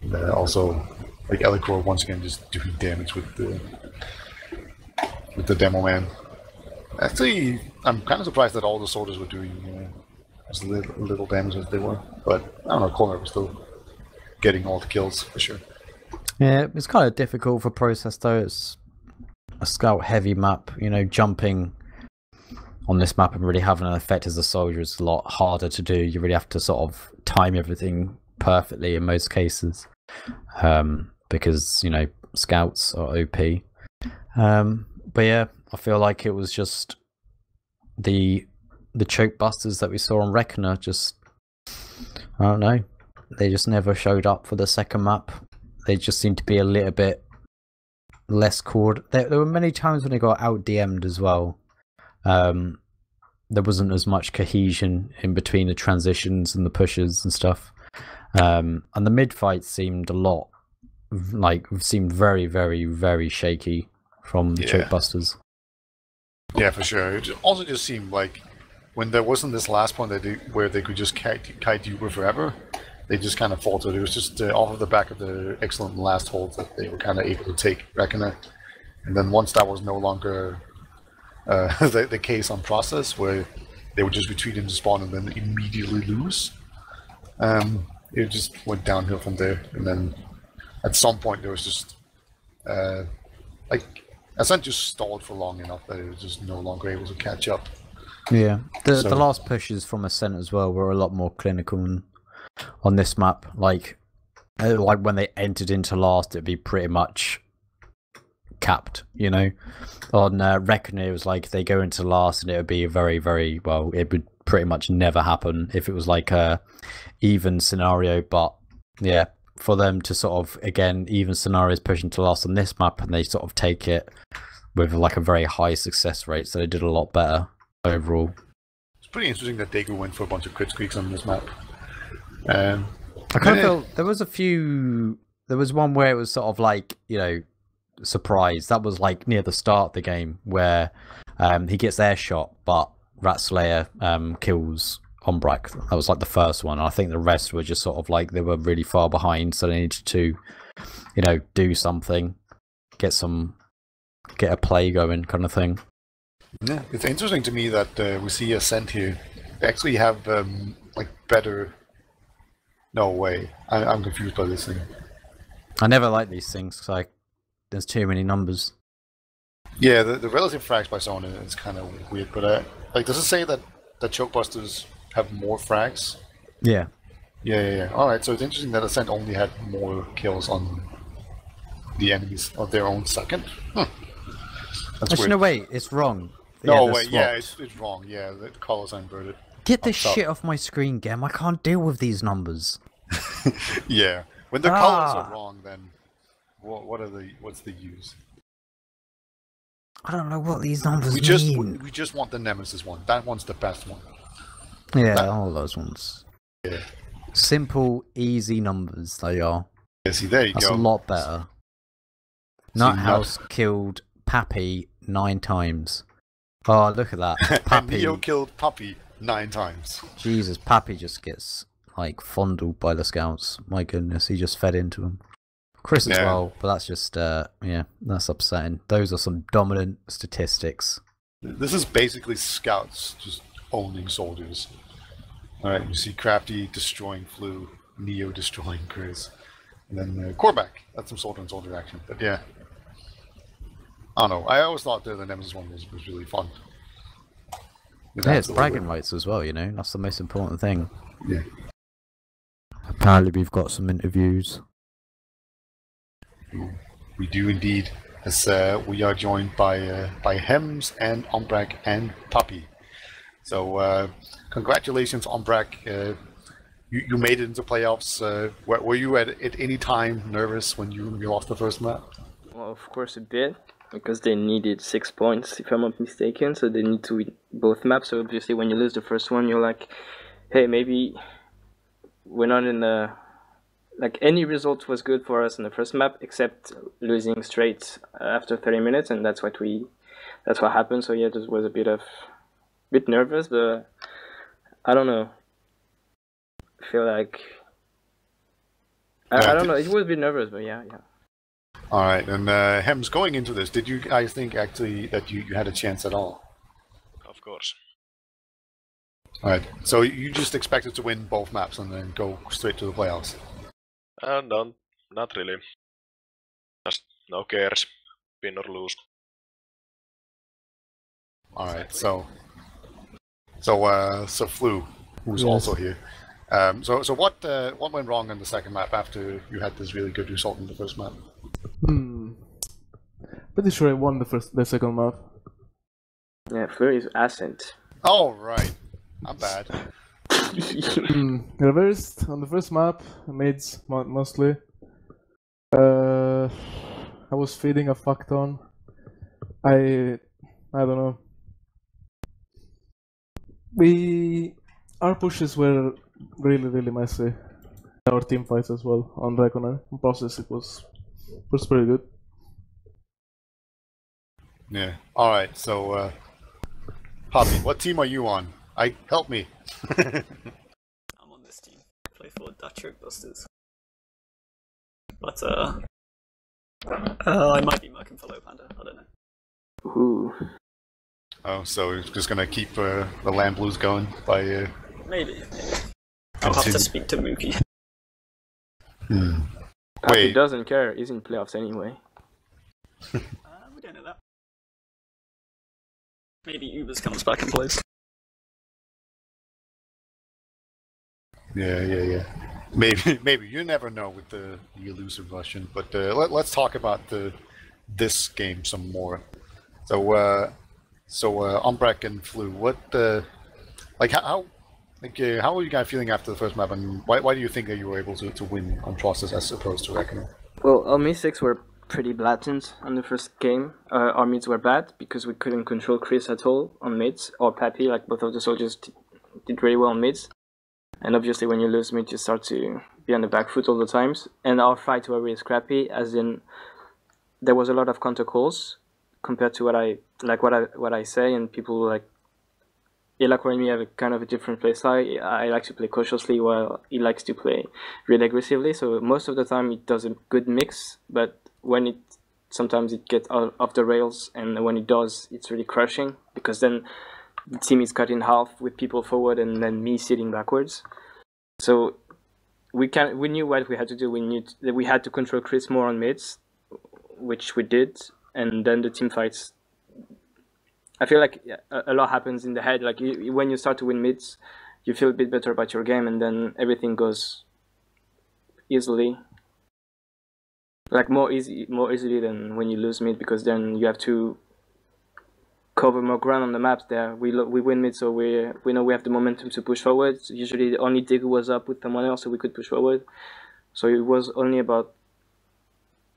And, also, like Elicor once again just doing damage with the demo man. Actually, I'm kind of surprised that all the soldiers were doing as little damage as they were. But I don't know, Corner was still getting all the kills for sure. Yeah, it's kind of difficult for Process though. It's a scout heavy map, you know, jumping on this map and really having an effect as a soldier is a lot harder to do. You really have to sort of time everything perfectly in most cases, because, you know, scouts are OP. But yeah, I feel like it was just the choke busters that we saw on Reckoner. Just, I don't know, they just never showed up for the second map. They just seemed to be a little bit less cord. There were many times when they got out DM'd as well. There wasn't as much cohesion in between the transitions and the pushes and stuff. And the mid fight seemed seemed very, very, very shaky from the choke busters. Yeah, for sure. It also just seemed like when there wasn't this last point where they could just kite Uber forever, they just kind of faltered. It was just off of the back of the excellent last hold that they were kind of able to take Reckoner. And then once that was no longer the case on Process, where they would just retreat into spawn and then immediately lose, it just went downhill from there. And then at some point there was just like Ascent just stalled for long enough that it was just no longer able to catch up. Yeah, the last pushes from Ascent as well were a lot more clinical on this map. Like when they entered into last, it'd be pretty much capped, you know. On Reckoner, it was like they go into last and it would be a very, very, well, it would pretty much never happen if it was like a even scenario. But yeah, for them to sort of, again, even scenarios pushing to last on this map, and they sort of take it with like a very high success rate, so they did a lot better overall. It's pretty interesting that Daegu went for a bunch of crit squeaks on this map. I kind of feel there was one where it was sort of like, you know, surprise. That was like near the start of the game where he gets air shot, but Ratslayer kills Ombrak. That was like the first one. I think the rest were just sort of like they were really far behind, so they needed to, you know, do something, get a play going, kind of thing. Yeah, it's interesting to me that we see Ascent here. They actually have like better. No way, I'm confused by this thing. I never like these things because there's too many numbers. Yeah, the relative frags by zone is kind of weird, but like, does it say that the Chokebusters have more frags? Yeah. Yeah. Alright, so it's interesting that Ascent only had more kills on the enemies of their own second. That's actually, weird. no, wait, it's wrong. No, wait, yeah, it's wrong. Yeah, the colors are inverted. Get this shit off my screen, Gem. I can't deal with these numbers. Yeah. When the colors are wrong, then what's the use? I don't know what these numbers mean. We just want the Nemesis one. That one's the best one. Yeah, all those ones. Yeah. Simple, easy numbers they are. Yeah, see, there you go. That's a lot better. Nuthouse killed Pappy 9 times. Oh, look at that. Pappy. Neo killed Puppy 9 times. Jesus, Pappy just gets like fondled by the scouts. My goodness, he just fed into them. Chris as well, but that's just yeah, that's upsetting. Those are some dominant statistics. This is basically scouts just owning soldiers. Alright, you see Crafty destroying Flu, Neo destroying Chris, and then Korvac. That's some soldier on soldier action. But yeah, I don't know. I always thought the Nemesis one was really fun. Yeah, it's bragging rights as well, you know? That's the most important thing. Yeah. Apparently we've got some interviews. We do indeed, as we are joined by Hems and Ombrak and Puppy. So congratulations, Ombrak. You made it into playoffs. Were you at any time nervous when you lost the first map? Well, of course a bit, because they needed 6 points, if I'm not mistaken, so they need to win both maps. So obviously when you lose the first one, you're like, hey, maybe we're not in the... Like, any result was good for us in the first map, except losing straight after 30 minutes, and that's what happened. So yeah, this was a bit nervous, but I don't know. I feel like I don't know. It was a bit nervous, but yeah. All right, and Hems, going into this, did you guys think actually that you had a chance at all? Of course. All right, so you just expected to win both maps and then go straight to the playoffs? No, not really. Just no cares, win or lose. All right, so Flu, who's also here. So what went wrong in the second map after you had this really good result in the first map? Pretty sure I won the second map. Yeah, Flu is Ascent. Oh right, I'm bad. Reversed on the first map, maids mostly. I was feeding a fuck ton. I don't know. Our pushes were really messy. Our team fights as well on Reckoner. On process it was pretty good. Yeah. All right. So, Poppy, what team are you on? Help me. I'm on this team. I play for Dutch Bustaz. But I might be working for Low Panda. I don't know. Ooh. Oh, so you're just gonna keep the Land Blues going by Maybe. I'll have to speak to Mookie. He doesn't care. He's in playoffs anyway. We don't know that. Maybe Ubers comes back and plays. Yeah. Maybe you never know with the elusive Russian. But let's talk about this game some more. So Ombrak and Flu, how are you guys feeling after the first map, and why do you think that you were able to win on Process as opposed to Reckoner? Well, our mistakes were pretty blatant on the first game. Our mids were bad because we couldn't control Chris at all on mids, or Pappy, like both of the soldiers did really well on mids. And obviously when you lose mid, you start to be on the back foot all the times. And our fights were really scrappy, as in there was a lot of counter calls compared to what I say, and people like Elacor and me have a kind of a different play style. I like to play cautiously while he likes to play really aggressively. So most of the time it does a good mix, but when sometimes it gets out of the rails, and when it does, it's really crushing, because then the team is cut in half with people forward and then me sitting backwards. So we knew what we had to do. We had to control Chris more on mids, which we did, and then the team fights. I feel like a lot happens in the head. Like when you start to win mids, you feel a bit better about your game, and then everything goes easily. Like more easily than when you lose mid, because then you have to cover more ground on the maps. There we win mid, so we know we have the momentum to push forward. Usually only Digu was up with someone else, so we could push forward. So it was only about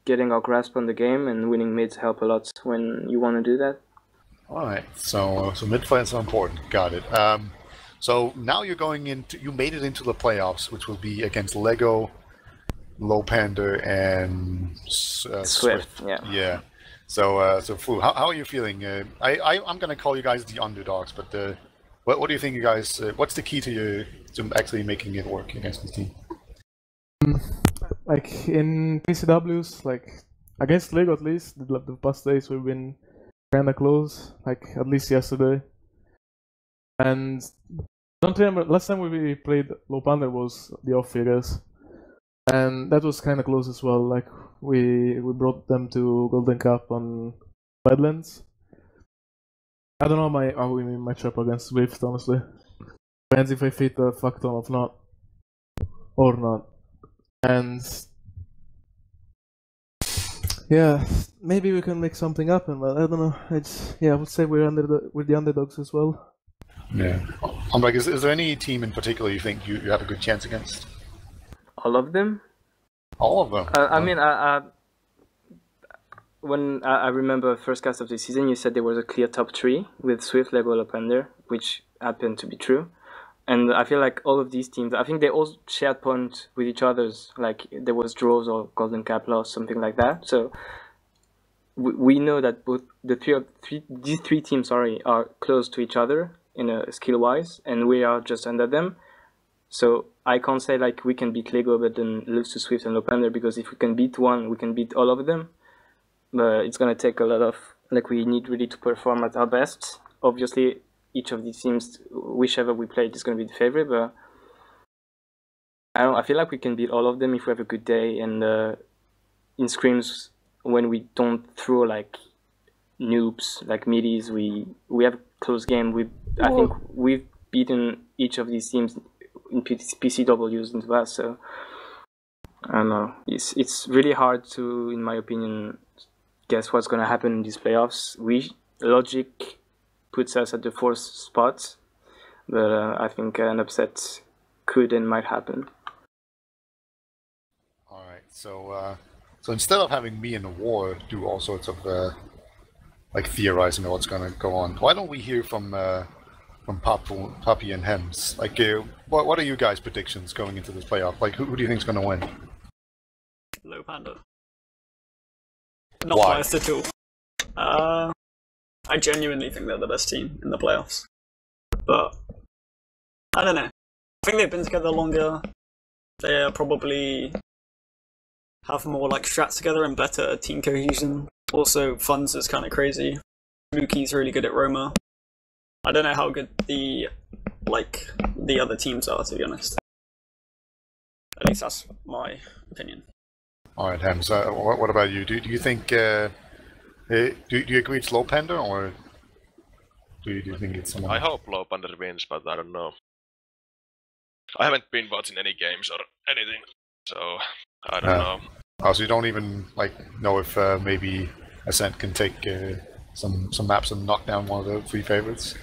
getting our grasp on the game, and winning mids help a lot when you want to do that. All right, so mid fights are important. Got it. So now you're going into, you made it into the playoffs, which will be against Lego, Low Panda, and Swift. Yeah. So Fu, how are you feeling? I'm gonna call you guys the underdogs, but what do you think, you guys? What's the key to actually making it work against this team? Like in PCWs, like against Lego at least, the past days we've been kind of close, like at least yesterday. And don't remember, last time we played Low Panda was the off figures, and that was kind of close as well. Like we brought them to Golden Cup on Badlands. I don't know how we match up against Swift, honestly. Depends if I fit a fuck ton or not. And yeah, maybe we can make something happen, but I don't know. I would say we're the underdogs as well. Yeah. I'm like, is there any team in particular you think you have a good chance against? All of them? All of them? I mean, when I remember first cast of the season, you said there was a clear top 3 with Swift, Lego, Low Panda, which happened to be true. And I feel like all of these teams, I think they all shared points with each other's, like there was draws or Golden Cap loss, something like that. So we know that both these three teams are close to each other in a skill-wise, and we are just under them. So I can't say like we can beat Lego but then lose to Swift and Low Panda, because if we can beat one, we can beat all of them. But it's gonna take a lot of, like, we need really to perform at our best. Obviously, each of these teams, whichever we play, is going to be the favorite, but I feel like we can beat all of them if we have a good day. And in scrims, when we don't throw like noobs, like middies, we have a close game. I think we've beaten each of these teams in PCWs in the past, so I don't know. It's really hard to, in my opinion, guess what's going to happen in these playoffs. Logic puts us at the 4th spot, but I think an upset could and might happen. All right, so instead of having me and the war do all sorts of like theorizing on what's going to go on, why don't we hear from Papi and Hems? Like, what are you guys' predictions going into this playoff? Like, who do you think is going to win? Low Panda. Not Why? biased at all. I genuinely think they're the best team in the playoffs. But I don't know. I think they've been together longer. They probably have more like strats together and better team cohesion. Also, Funds is kind of crazy. Mookie's really good at Roma. I don't know how good the other teams are, to be honest. At least that's my opinion. All right, Hems. What about you? Do you think? Do you agree it's Low Panda, or do you think it's someone? I hope Low Panda wins, but I don't know. I haven't been watching any games or anything, so I don't know. Oh, so you don't even know if maybe Ascent can take some maps and knock down one of the 3 favorites?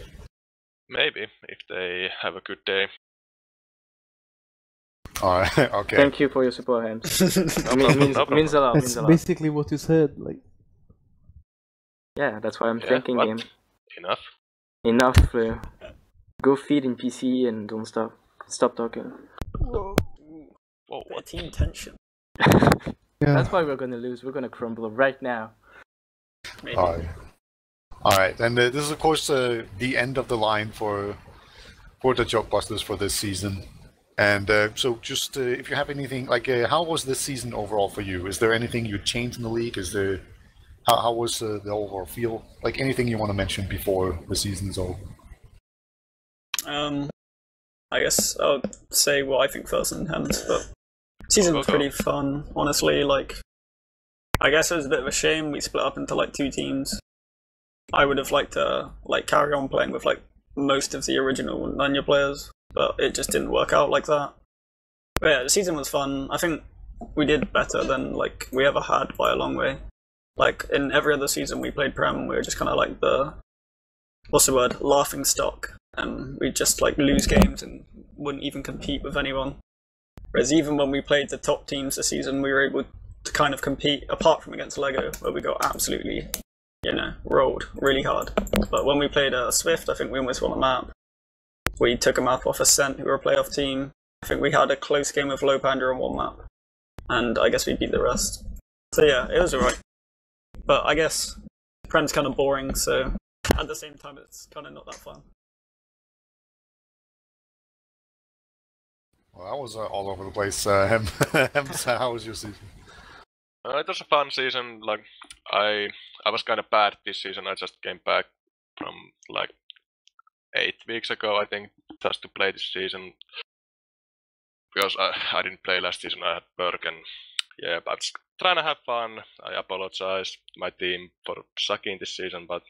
Maybe, if they have a good day. Alright, okay. Thank you for your support, Hems. Means a lot. That's basically what you said. Like, yeah, that's why I'm thanking him. Enough. Go feed in PC and don't stop talking. Whoa, what team tension. yeah. That's why we're gonna lose. We're gonna crumble right now. Maybe. Alright, and this is of course the end of the line for the Joke Busters for this season. And so just if you have anything, how was this season overall for you? Is there anything you'd change in the league? How was the overall feel? Like, anything you want to mention before the season's over? I guess I'll say what I think first and Hems, but season was pretty fun, honestly. I guess it was a bit of a shame we split up into 2 teams. I would have liked to carry on playing with most of the original Nanya players, but it just didn't work out like that. But yeah, the season was fun. I think we did better than we ever had by a long way. In every other season we played Prem, we were just kind of the, laughing stock, and we'd just lose games and wouldn't even compete with anyone. Whereas even when we played the top teams this season, we were able to kind of compete, apart from against Lego, where we got absolutely, rolled really hard. But when we played Swift, I think we almost won a map. We took a map off Ascent, who were a playoff team. I think we had a close game with Low Panda on one map. And I guess we beat the rest. So yeah, it was alright. But I guess Prem's kind of boring, so at the same time it's kind of not that fun. Well, that was all over the place. Hems, how was your season? It was a fun season. Like I was kind of bad this season. I just came back from like 8 weeks ago, I think, just to play this season. Because I didn't play last season, I had work, and yeah, but just trying to have fun. I apologize to my team for sucking this season, but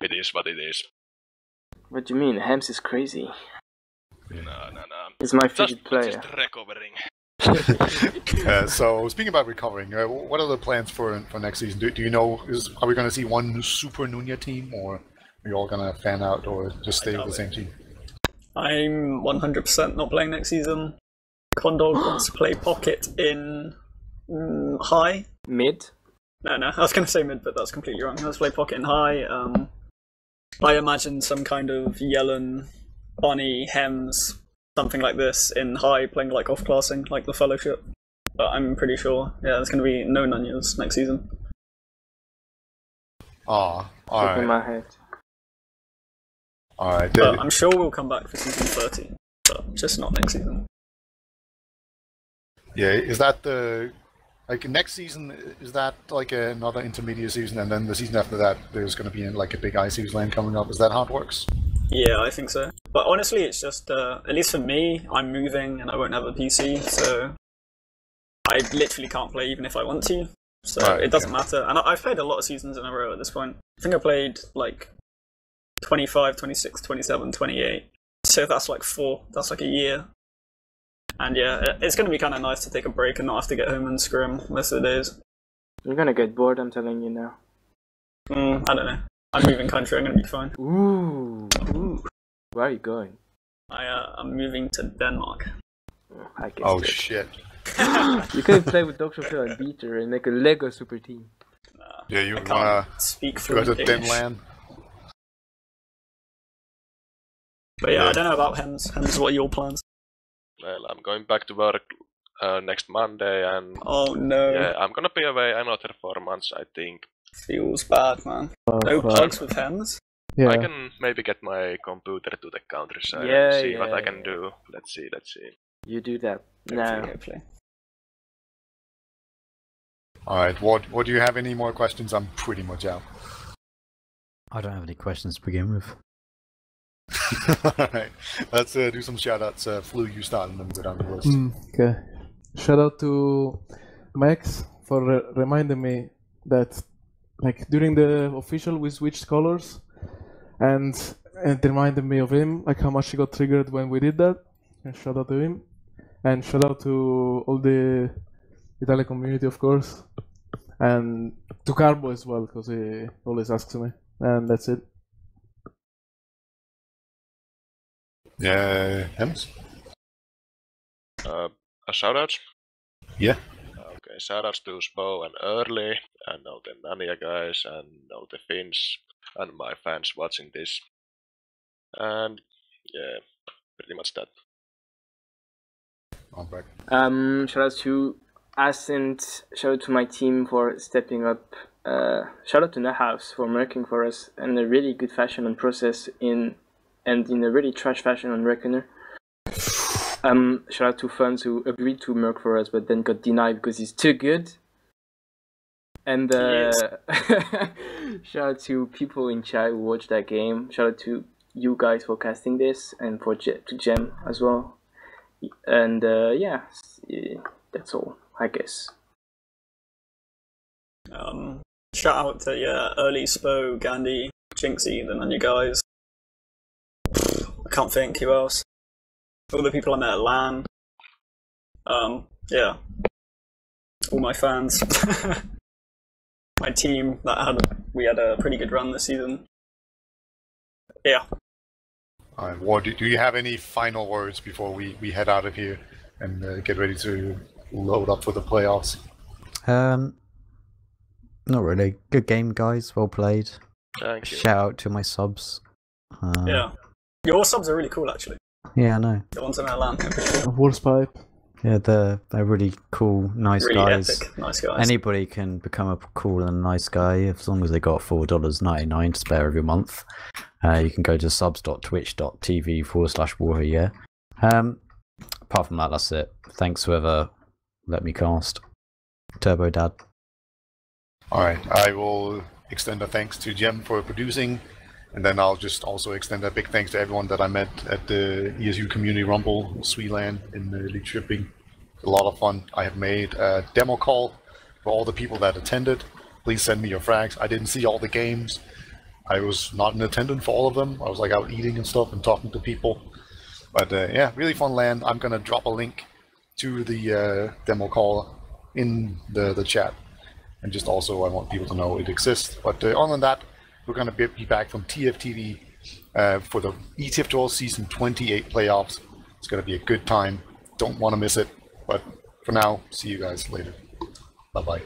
it is what it is. What do you mean? Hems is crazy. No. He's my favorite player. Just recovering. So speaking about recovering, what are the plans for next season? Do you know? Are we going to see one Super Nunya team, or are you all going to fan out, or just stay with the same team? I'm 100% not playing next season. Condog wants to play Pocket in High. Mid? No, I was going to say mid, but that's completely wrong. He wants to play Pocket in High. I imagine some kind of Yellen, Bonnie, Hems, something like this in High, playing like off-classing, like the Fellowship. But I'm pretty sure, there's going to be no Nunyas next season. Alright. In my head. Alright. But I'm sure we'll come back for season 13, but just not next season. Yeah, is that the next season? Is that like another intermediate season, and then the season after that, there's going to be like a big ICU's lane coming up? Is that how it works? Yeah, I think so. But honestly, it's just at least for me, I'm moving and I won't have a PC, so I literally can't play even if I want to. So it doesn't matter. And I've played a lot of seasons in a row at this point. I think I played like 25, 26, 27, 28. So that's like 4. That's like a year. And yeah, it's going to be kind of nice to take a break and not have to get home and scrim most of the days. You're going to get bored, I'm telling you now. I don't know. I'm moving country, I'm going to be fine. Ooh. Where are you going? I'm moving to Denmark. I guess. Oh shit. You can play with Dr. Phil and Dieter and make a Lego super team. Yeah, you can't speak go to Denland. But yeah, I don't know about Hems. Hems, what are your plans? Well, I'm going back to work next Monday, and oh no, yeah, I'm gonna be away another 4 months, I think. Feels bad, man. No plugs with Hems. Yeah. I can maybe get my computer to the countryside Yeah, and see yeah, what I can yeah. do. Let's see. You do that. No. Hopefully. Alright, what do you have any more questions? I'm pretty much out. I don't have any questions to begin with. Alright, let's do some shoutouts. Flu, you start and then go down the list. Okay. Shout out to Max for reminding me that, like, during the official we switched colors, and it reminded me of him, like how much he got triggered when we did that. And shout out to him, and shout out to all the Italian community, of course, and to Carbo as well, because he always asks me. And that's it. Yeah, Hems? A shoutouts? Yeah. Okay, shoutouts to Spo and Early, and all the Nania guys, and all the Finns, and my fans watching this. And yeah, pretty much that. Alright. Shout out to Ascent. Shout out to my team for stepping up. Shout out to Nahouse for working for us in a really good fashion on process and in a really trash fashion on Reckoner. Shout out to Funds who agreed to work for us but then got denied because he's too good. And shout out to people in chat who watched that game. Shout out to you guys for casting this, and to Gemm as well. And yeah, that's all, I guess. Shout out to Early, Spo, Gandhi, Jinxie, the Nunya guys. I can't think who else. All the people I met at LAN. Yeah. All my fans. My team we had a pretty good run this season. Yeah. Alright, War, do you have any final words before we head out of here? and get ready to load up for the playoffs? Not really. Good game, guys. Well played. Thank you. Shout out to my subs. Yeah. Your subs are really cool, actually. Yeah, I know. The ones in Atlanta. Warspipe. Yeah, they're really cool, nice Really guys. epic, nice guys. Anybody can become a cool and nice guy as long as they got $4.99 to spare every month. You can go to subs.twitch.tv/WARHURYEAH. Apart from that, that's it. Thanks whoever let me cast. Turbo Dad. Alright, I will extend a thanks to Gemm for producing, and then I'll just also extend a big thanks to everyone that I met at the ESU Community Rumble, Sweeland, in the Elite Shipping. A lot of fun. I have made a demo call for all the people that attended. Please send me your frags. I didn't see all the games. I was not in attendance for all of them. I was like out eating and stuff and talking to people. But yeah, really fun land. I'm gonna drop a link to the demo call in the chat. And just also, I want people to know it exists. But other than that, we're going to be back from TFTV for the ETF2L Season 28 playoffs. It's going to be a good time. Don't want to miss it. But for now, see you guys later. Bye-bye.